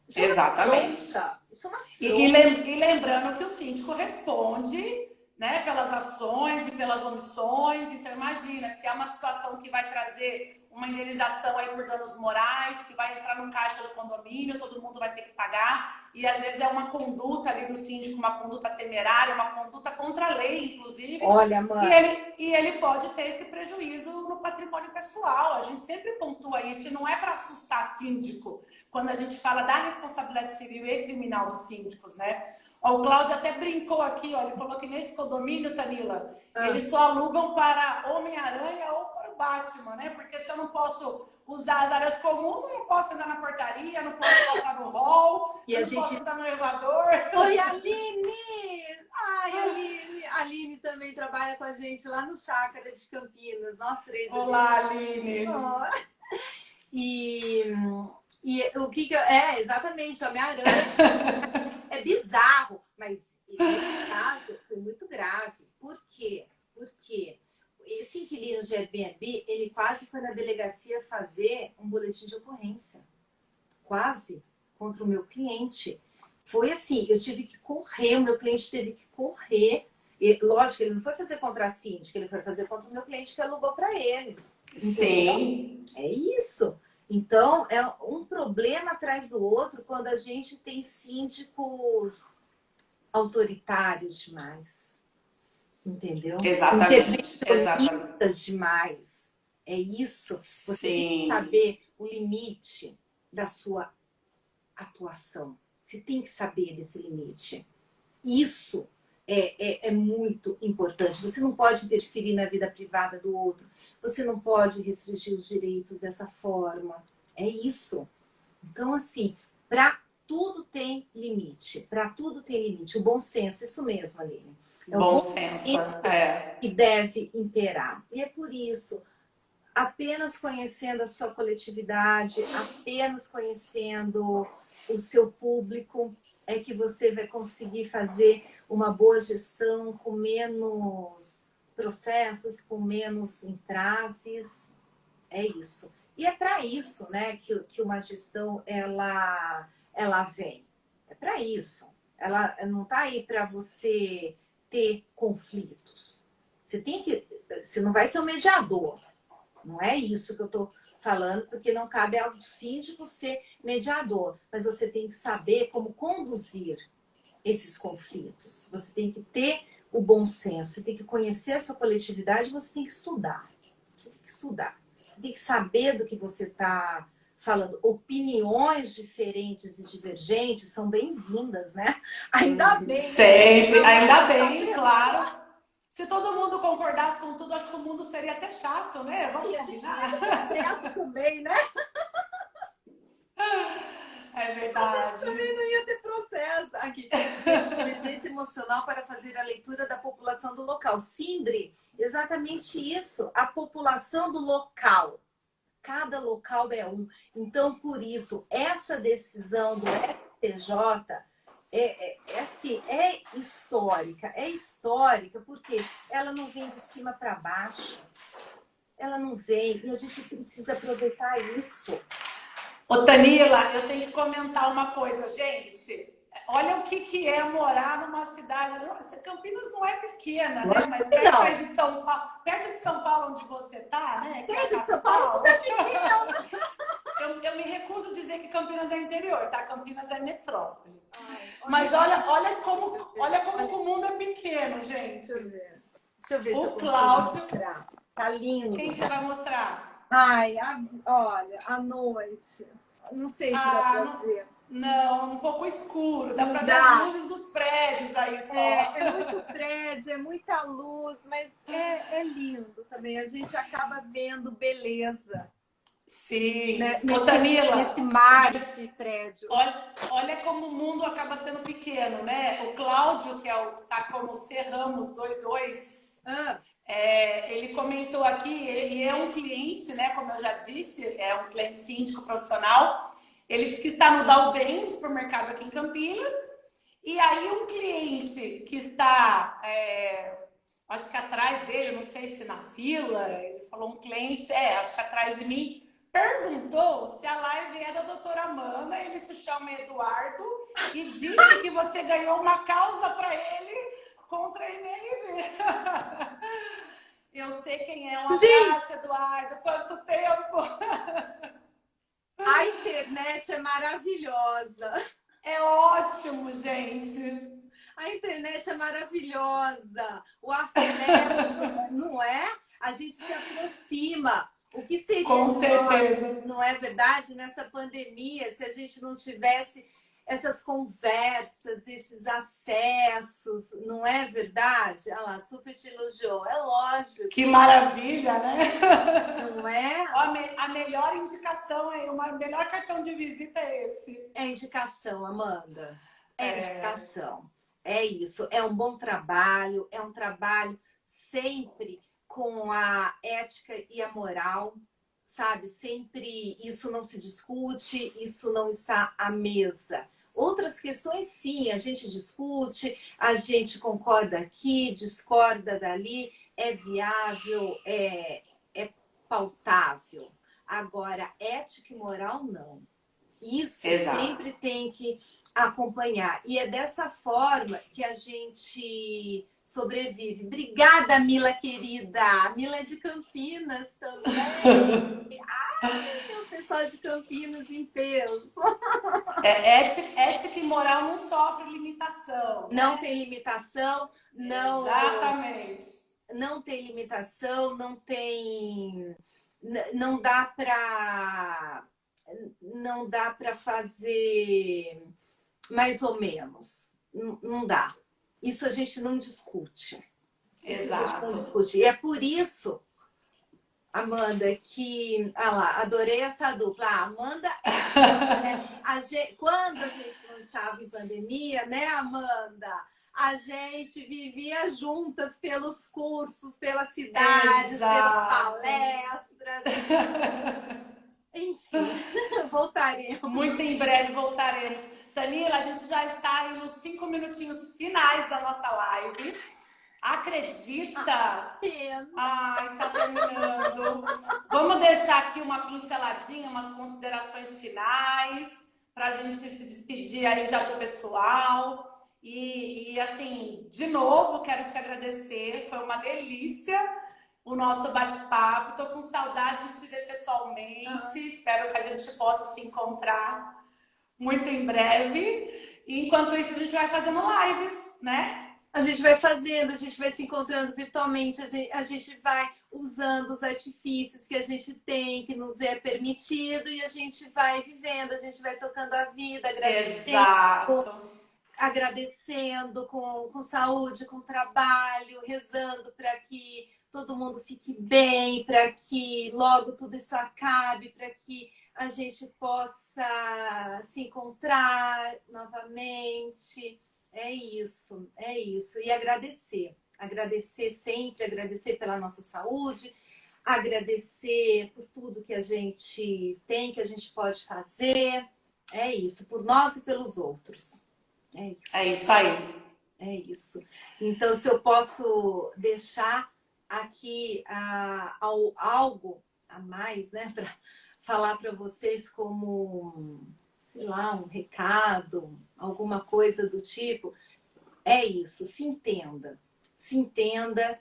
Isso exatamente. Isso é uma afronta. E lembrando que o síndico responde, né, pelas ações e pelas omissões. Então, imagina, se é uma situação que vai trazer uma indenização aí por danos morais, que vai entrar no caixa do condomínio, todo mundo vai ter que pagar, e às vezes é uma conduta ali do síndico, uma conduta temerária, uma conduta contra a lei, inclusive. Olha, mãe. E ele pode ter esse prejuízo no patrimônio pessoal. A gente sempre pontua isso, e não é para assustar síndico, quando a gente fala da responsabilidade civil e criminal dos síndicos, né? O Cláudio até brincou aqui, ele falou que nesse condomínio, Tanila, eles só alugam para Homem-Aranha ou para o Batman, né? Porque se eu não posso usar as áreas comuns, eu não posso andar na portaria, não posso passar no hall, não posso andar no elevador. Oi, Aline! Ai, a Aline também trabalha com a gente lá no Chácara de Campinas, nós três. Olá, Aline! E o que exatamente, Homem-Aranha. É bizarro, mas nesse caso foi muito grave. Por quê? Porque esse inquilino de Airbnb, ele quase foi na delegacia fazer um boletim de ocorrência. Quase, contra o meu cliente. Foi assim, eu tive que correr, o meu cliente teve que correr. E, lógico, ele não foi fazer contra a síndica, ele foi fazer contra o meu cliente que alugou para ele. Sim. É isso. Então, é um problema atrás do outro quando a gente tem síndicos autoritários demais. entendeu? Exatamente, exatamente. Intervencionistas demais. É isso. Você tem que Sim. saber o limite da sua atuação. Você tem que saber desse limite. Isso é muito importante. Você não pode interferir na vida privada do outro. Você não pode restringir os direitos dessa forma. É isso. Então, assim, para tudo tem limite. Para tudo tem limite. O bom senso, isso mesmo, Aline. É o Bom bom senso, senso é. que deve imperar. E é por isso, apenas conhecendo a sua coletividade, apenas conhecendo o seu público, é que você vai conseguir fazer uma boa gestão com menos processos, com menos entraves. É isso. E é para isso, né, que uma gestão ela vem. É para isso. Ela não está aí para você ter conflitos. Você não vai ser um mediador. Não é isso que eu estou falando, porque não cabe ao síndico ser mediador. Mas você tem que saber como conduzir esses conflitos. Você tem que ter o bom senso, você tem que conhecer a sua coletividade, você tem que estudar. Você tem que estudar. Você tem que saber do que você está falando. Opiniões diferentes e divergentes são bem-vindas, né? Ainda bem, Sempre, né? ainda bem, claro. Se todo mundo concordasse com tudo, acho que o mundo seria até chato, né? Vamos E a gente combinar? ia ter processo também, né? É A gente verdade. também não ia ter processo. Aqui, inteligência emocional para fazer a leitura da população do local. Sindri, exatamente isso. A população do local. Cada local é um. Então, por isso, essa decisão do STJ é histórica, porque ela não vem de cima para baixo. Ela não vem. E a gente precisa aproveitar isso. Ô, Tanila, eu tenho que comentar uma coisa, gente. Olha o que é morar numa cidade. Nossa, Campinas não é pequena, né? Mas perto aí de São Paulo, perto de São Paulo, onde você tá, né? Que é a Perto de São Paulo, capital. tudo é pequeno. Eu me recuso a dizer que Campinas é interior, tá? Campinas é metrópole. Ai, Mas olha como o mundo é pequeno, gente. Deixa eu ver se eu O consigo Cláudio, mostrar. Tá lindo. quem que você vai mostrar? Ai, olha, à noite. Não sei se dá pra Ah, ver. não, um pouco escuro. Dá Não pra ver as dá. luzes dos prédios aí só. É muito prédio, é muita luz, mas é lindo também. A gente acaba vendo beleza, Sim. né? Ô, Nesse Tanila, mar mas de prédios. olha como o mundo acaba sendo pequeno, né? O Cláudio, que é o que tá como C Ramos 22, Ah, ele comentou aqui, e é um cliente, né? Como eu já disse, é um cliente síndico profissional. Ele disse que está no Dalben, supermercado aqui em Campinas. E aí um cliente que está, acho que atrás dele, não sei se na fila, ele falou um cliente, acho que atrás de mim, perguntou se a live é da doutora Amanda, ele se chama Eduardo, e disse que você ganhou uma causa para ele contra a MRV. Eu sei quem é. Um gente, abraço, Eduardo. Quanto tempo! a internet é maravilhosa. É ótimo, gente. A internet é maravilhosa. O acesso, não é? A gente se aproxima. O que seria Com de certeza. nós, não é verdade, nessa pandemia, se a gente não tivesse essas conversas, esses acessos, não é verdade? Olha lá, super te elogiou. É lógico, Que maravilha, né? não é? Ó, a melhor indicação aí, o melhor cartão de visita é esse. É indicação, Amanda. É indicação. É isso. É um bom trabalho, é um trabalho sempre com a ética e a moral, sabe? Sempre isso não se discute, isso não está à mesa. Outras questões, sim, a gente discute, a gente concorda aqui, discorda dali, é viável, é pautável. Agora, ética e moral, não. Isso Exato. sempre tem que acompanhar. E é dessa forma que a gente sobrevive. Obrigada, Mila querida. A Mila é de Campinas também. O pessoal de Campinas em peso. Ética e moral não sofre limitação, Não né? tem limitação, Exatamente. não tem limitação, não dá para fazer mais ou menos. Não dá. Isso a gente não discute. Isso a gente não Exato. discute. E é por isso, Amanda, que... Ah lá, adorei essa dupla. A Amanda quando a gente não estava em pandemia, né, Amanda? A gente vivia juntas pelos cursos, pelas cidades, pelas Exato. palestras. Enfim, voltaremos. Muito em breve voltaremos. Tanila, a gente já está aí nos 5 minutinhos finais da nossa live. Acredita? Pena. Ai, tá terminando. Vamos deixar aqui uma pinceladinha, umas considerações finais, para a gente se despedir aí já do pessoal. E assim, de novo, quero te agradecer. Foi uma delícia o nosso bate-papo. Estou com saudade de te ver pessoalmente. Espero que a gente possa se encontrar muito em breve. E enquanto isso, a gente vai fazendo lives, né? A gente vai fazendo, a gente vai se encontrando virtualmente, a gente vai usando os artifícios que a gente tem, que nos é permitido, e a gente vai vivendo, a gente vai tocando a vida, agradecendo com saúde, com trabalho, rezando para que todo mundo fique bem, para que logo tudo isso acabe, para que a gente possa se encontrar novamente. É isso, é isso. E agradecer. Agradecer sempre, agradecer pela nossa saúde, agradecer por tudo que a gente tem, que a gente pode fazer. É isso, por nós e pelos outros. É isso. É isso aí. É isso. Então, se eu posso deixar aqui algo a mais, né, para falar para vocês como, sei lá, um recado, alguma coisa do tipo, é isso, se entenda, se entenda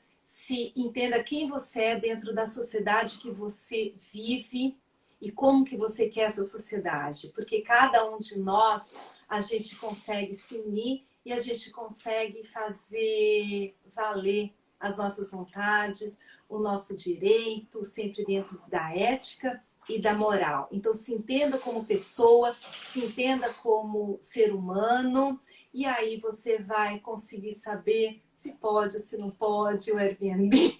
quem você é dentro da sociedade que você vive e como que você quer essa sociedade, porque cada um de nós, a gente consegue se unir e a gente consegue fazer valer as nossas vontades, o nosso direito, sempre dentro da ética e da moral. Então, se entenda como pessoa, se entenda como ser humano, e aí você vai conseguir saber se pode ou se não pode o Airbnb.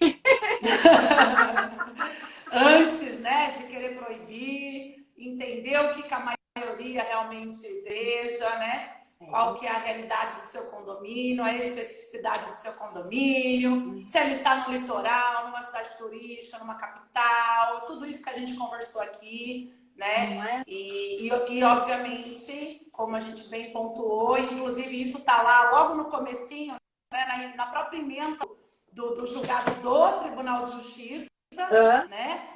Antes, né, de querer proibir, entender o que a maioria realmente deseja, né? Qual que é a realidade do seu condomínio, a especificidade do seu condomínio, se ele está no litoral, numa cidade turística, numa capital, tudo isso que a gente conversou aqui, né? E obviamente, como a gente bem pontuou, inclusive isso está lá logo no comecinho, né, na própria emenda do julgado do Tribunal de Justiça, né?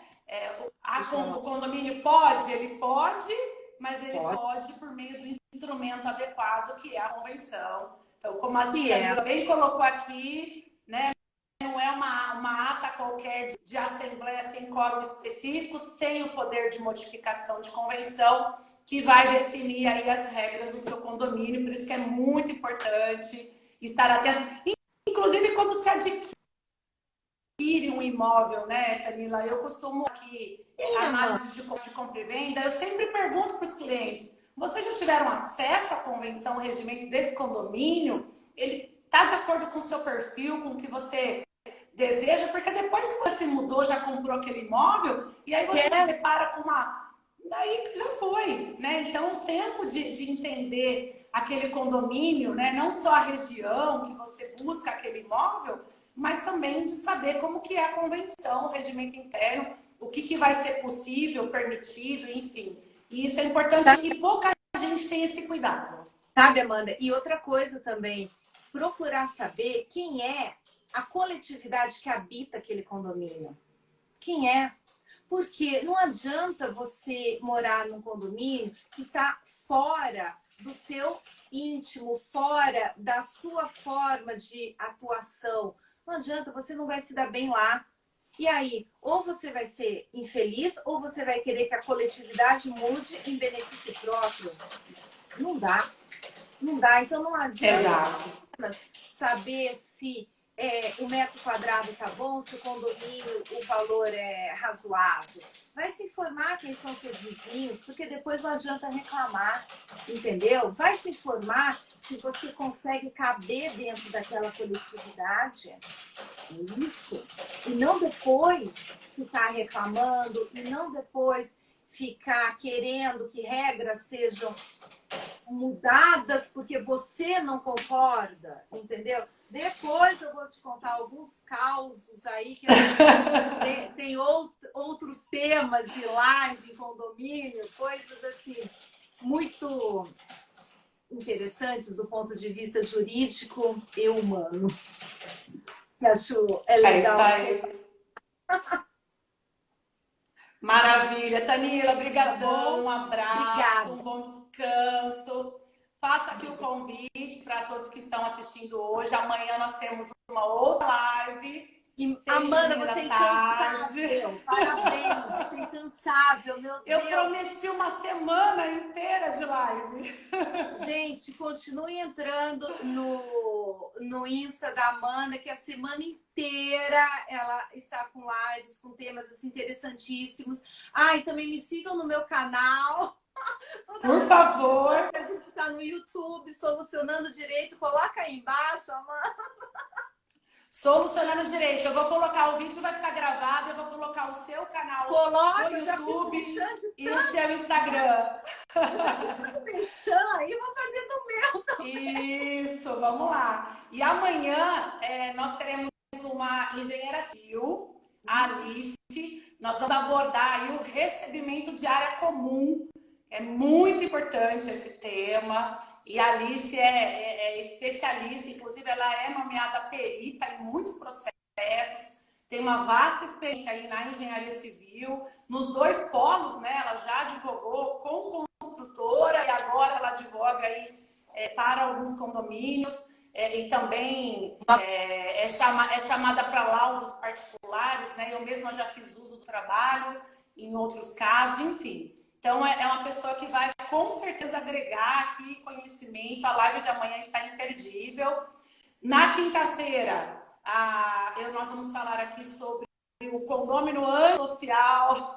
O condomínio pode, ele pode, mas ele pode por meio do instrumento adequado, que é a convenção. Então, como a Camila bem colocou aqui, né? Não é uma ata qualquer de assembleia sem quórum específico, sem o poder de modificação de convenção, que vai definir aí as regras do seu condomínio. Por isso que é muito importante estar atento. Inclusive, quando se adquire um imóvel, né, Camila? Eu costumo aqui, análise de compra e venda, eu sempre pergunto para os clientes, vocês já tiveram acesso à convenção, ao regimento desse condomínio? Ele está de acordo com o seu perfil, com o que você deseja? Porque depois que você mudou, já comprou aquele imóvel, e aí você se depara com uma... Daí que já foi, né? Então, o tempo de entender aquele condomínio, né? Não só a região que você busca aquele imóvel, mas também de saber como que é a convenção, o regimento interno, o que vai ser possível, permitido, enfim. E isso é importante e pouca gente tem esse cuidado. Sabe, Amanda? E outra coisa também, procurar saber quem é a coletividade que habita aquele condomínio. Quem é? Porque não adianta você morar num condomínio que está fora do seu íntimo, fora da sua forma de atuação. Não adianta, você não vai se dar bem lá. E aí, ou você vai ser infeliz, ou você vai querer que a coletividade mude em benefício próprio. Não dá. Não dá. Então não adianta Exato. saber se o metro quadrado tá bom, se o condomínio, o valor é razoável. Vai se informar quem são seus vizinhos, porque depois não adianta reclamar, entendeu? Vai se informar se você consegue caber dentro daquela coletividade. É isso. E não depois ficar reclamando, e não depois ficar querendo que regras sejam mudadas porque você não concorda, entendeu? Depois eu vou te contar alguns causos aí que tem outros temas de live em condomínio, coisas assim muito interessantes do ponto de vista jurídico e humano. Que acho É isso legal. aí. Maravilha. Tanila, brigadão, Tá um abraço, Obrigada. um bom descanso. Faça aqui o convite para todos que estão assistindo hoje. Amanhã nós temos uma outra live. Amanda, 6h30 você é da tarde. incansável. Parabéns, você é incansável, meu Eu Deus. prometi uma semana inteira de live. Gente, continue entrando no Insta da Amanda, que a semana inteira ela está com lives, com temas assim, interessantíssimos. E também me sigam no meu canal. Por favor. A gente está no YouTube, Solucionando Direito. Coloca aí embaixo, Amanda. Solucionando Direito. Eu vou colocar o vídeo, vai ficar gravado. Eu vou colocar o seu canal no YouTube e o seu Instagram. Eu já fiz tanto mexão aí, vou fazer do meu também. Isso, vamos lá. E amanhã nós teremos uma engenheira civil, a Alice. Nós vamos abordar aí o recebimento de área comum. É muito importante esse tema. E a Alice é especialista, inclusive ela é nomeada perita em muitos processos, tem uma vasta experiência aí na engenharia civil, nos dois polos, né? Ela já advogou com construtora e agora ela advoga aí para alguns condomínios e também é chamada para laudos particulares, né? Eu mesma já fiz uso do trabalho em outros casos, enfim. Então, é uma pessoa que vai, com certeza, agregar aqui conhecimento. A live de amanhã está imperdível. Na quinta-feira, nós vamos falar aqui sobre o condômino antissocial.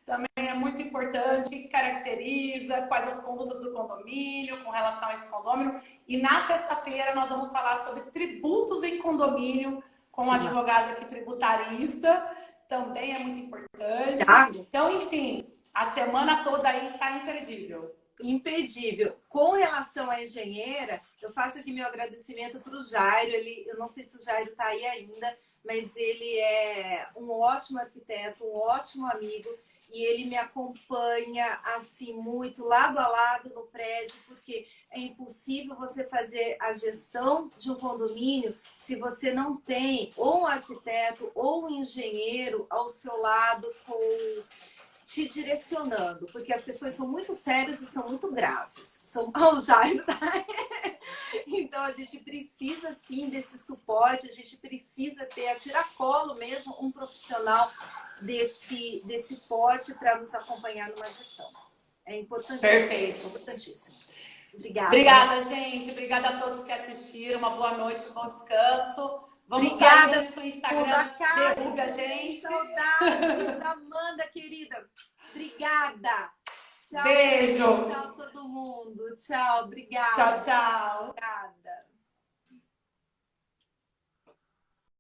Também é muito importante, o que caracteriza, quais as condutas do condomínio com relação a esse condomínio. E na sexta-feira, nós vamos falar sobre tributos em condomínio com um advogado aqui tributarista. Também é muito importante. Então, enfim, a semana toda aí está imperdível. Imperdível. Com relação à engenheira, eu faço aqui meu agradecimento para o Jairo. Eu não sei se o Jairo está aí ainda, mas ele é um ótimo arquiteto, um ótimo amigo. E ele me acompanha assim muito lado a lado no prédio, porque é impossível você fazer a gestão de um condomínio se você não tem ou um arquiteto ou um engenheiro ao seu lado te direcionando, porque as questões são muito sérias e são muito graves. O Jairo, Então a gente precisa sim desse suporte, a gente precisa ter a tiracolo mesmo um profissional desse porte para nos acompanhar numa gestão. É importantíssimo. Perfeito. Importantíssimo. Obrigada. Obrigada, gente. Obrigada a todos que assistiram. Uma boa noite, um bom descanso. Vamos Obrigada para o Instagram. Derruba a gente. Saudades, Amanda, querida. Obrigada. Tchau. Beijo. Tchau, todo mundo. Tchau, obrigada. Tchau, tchau. Obrigada.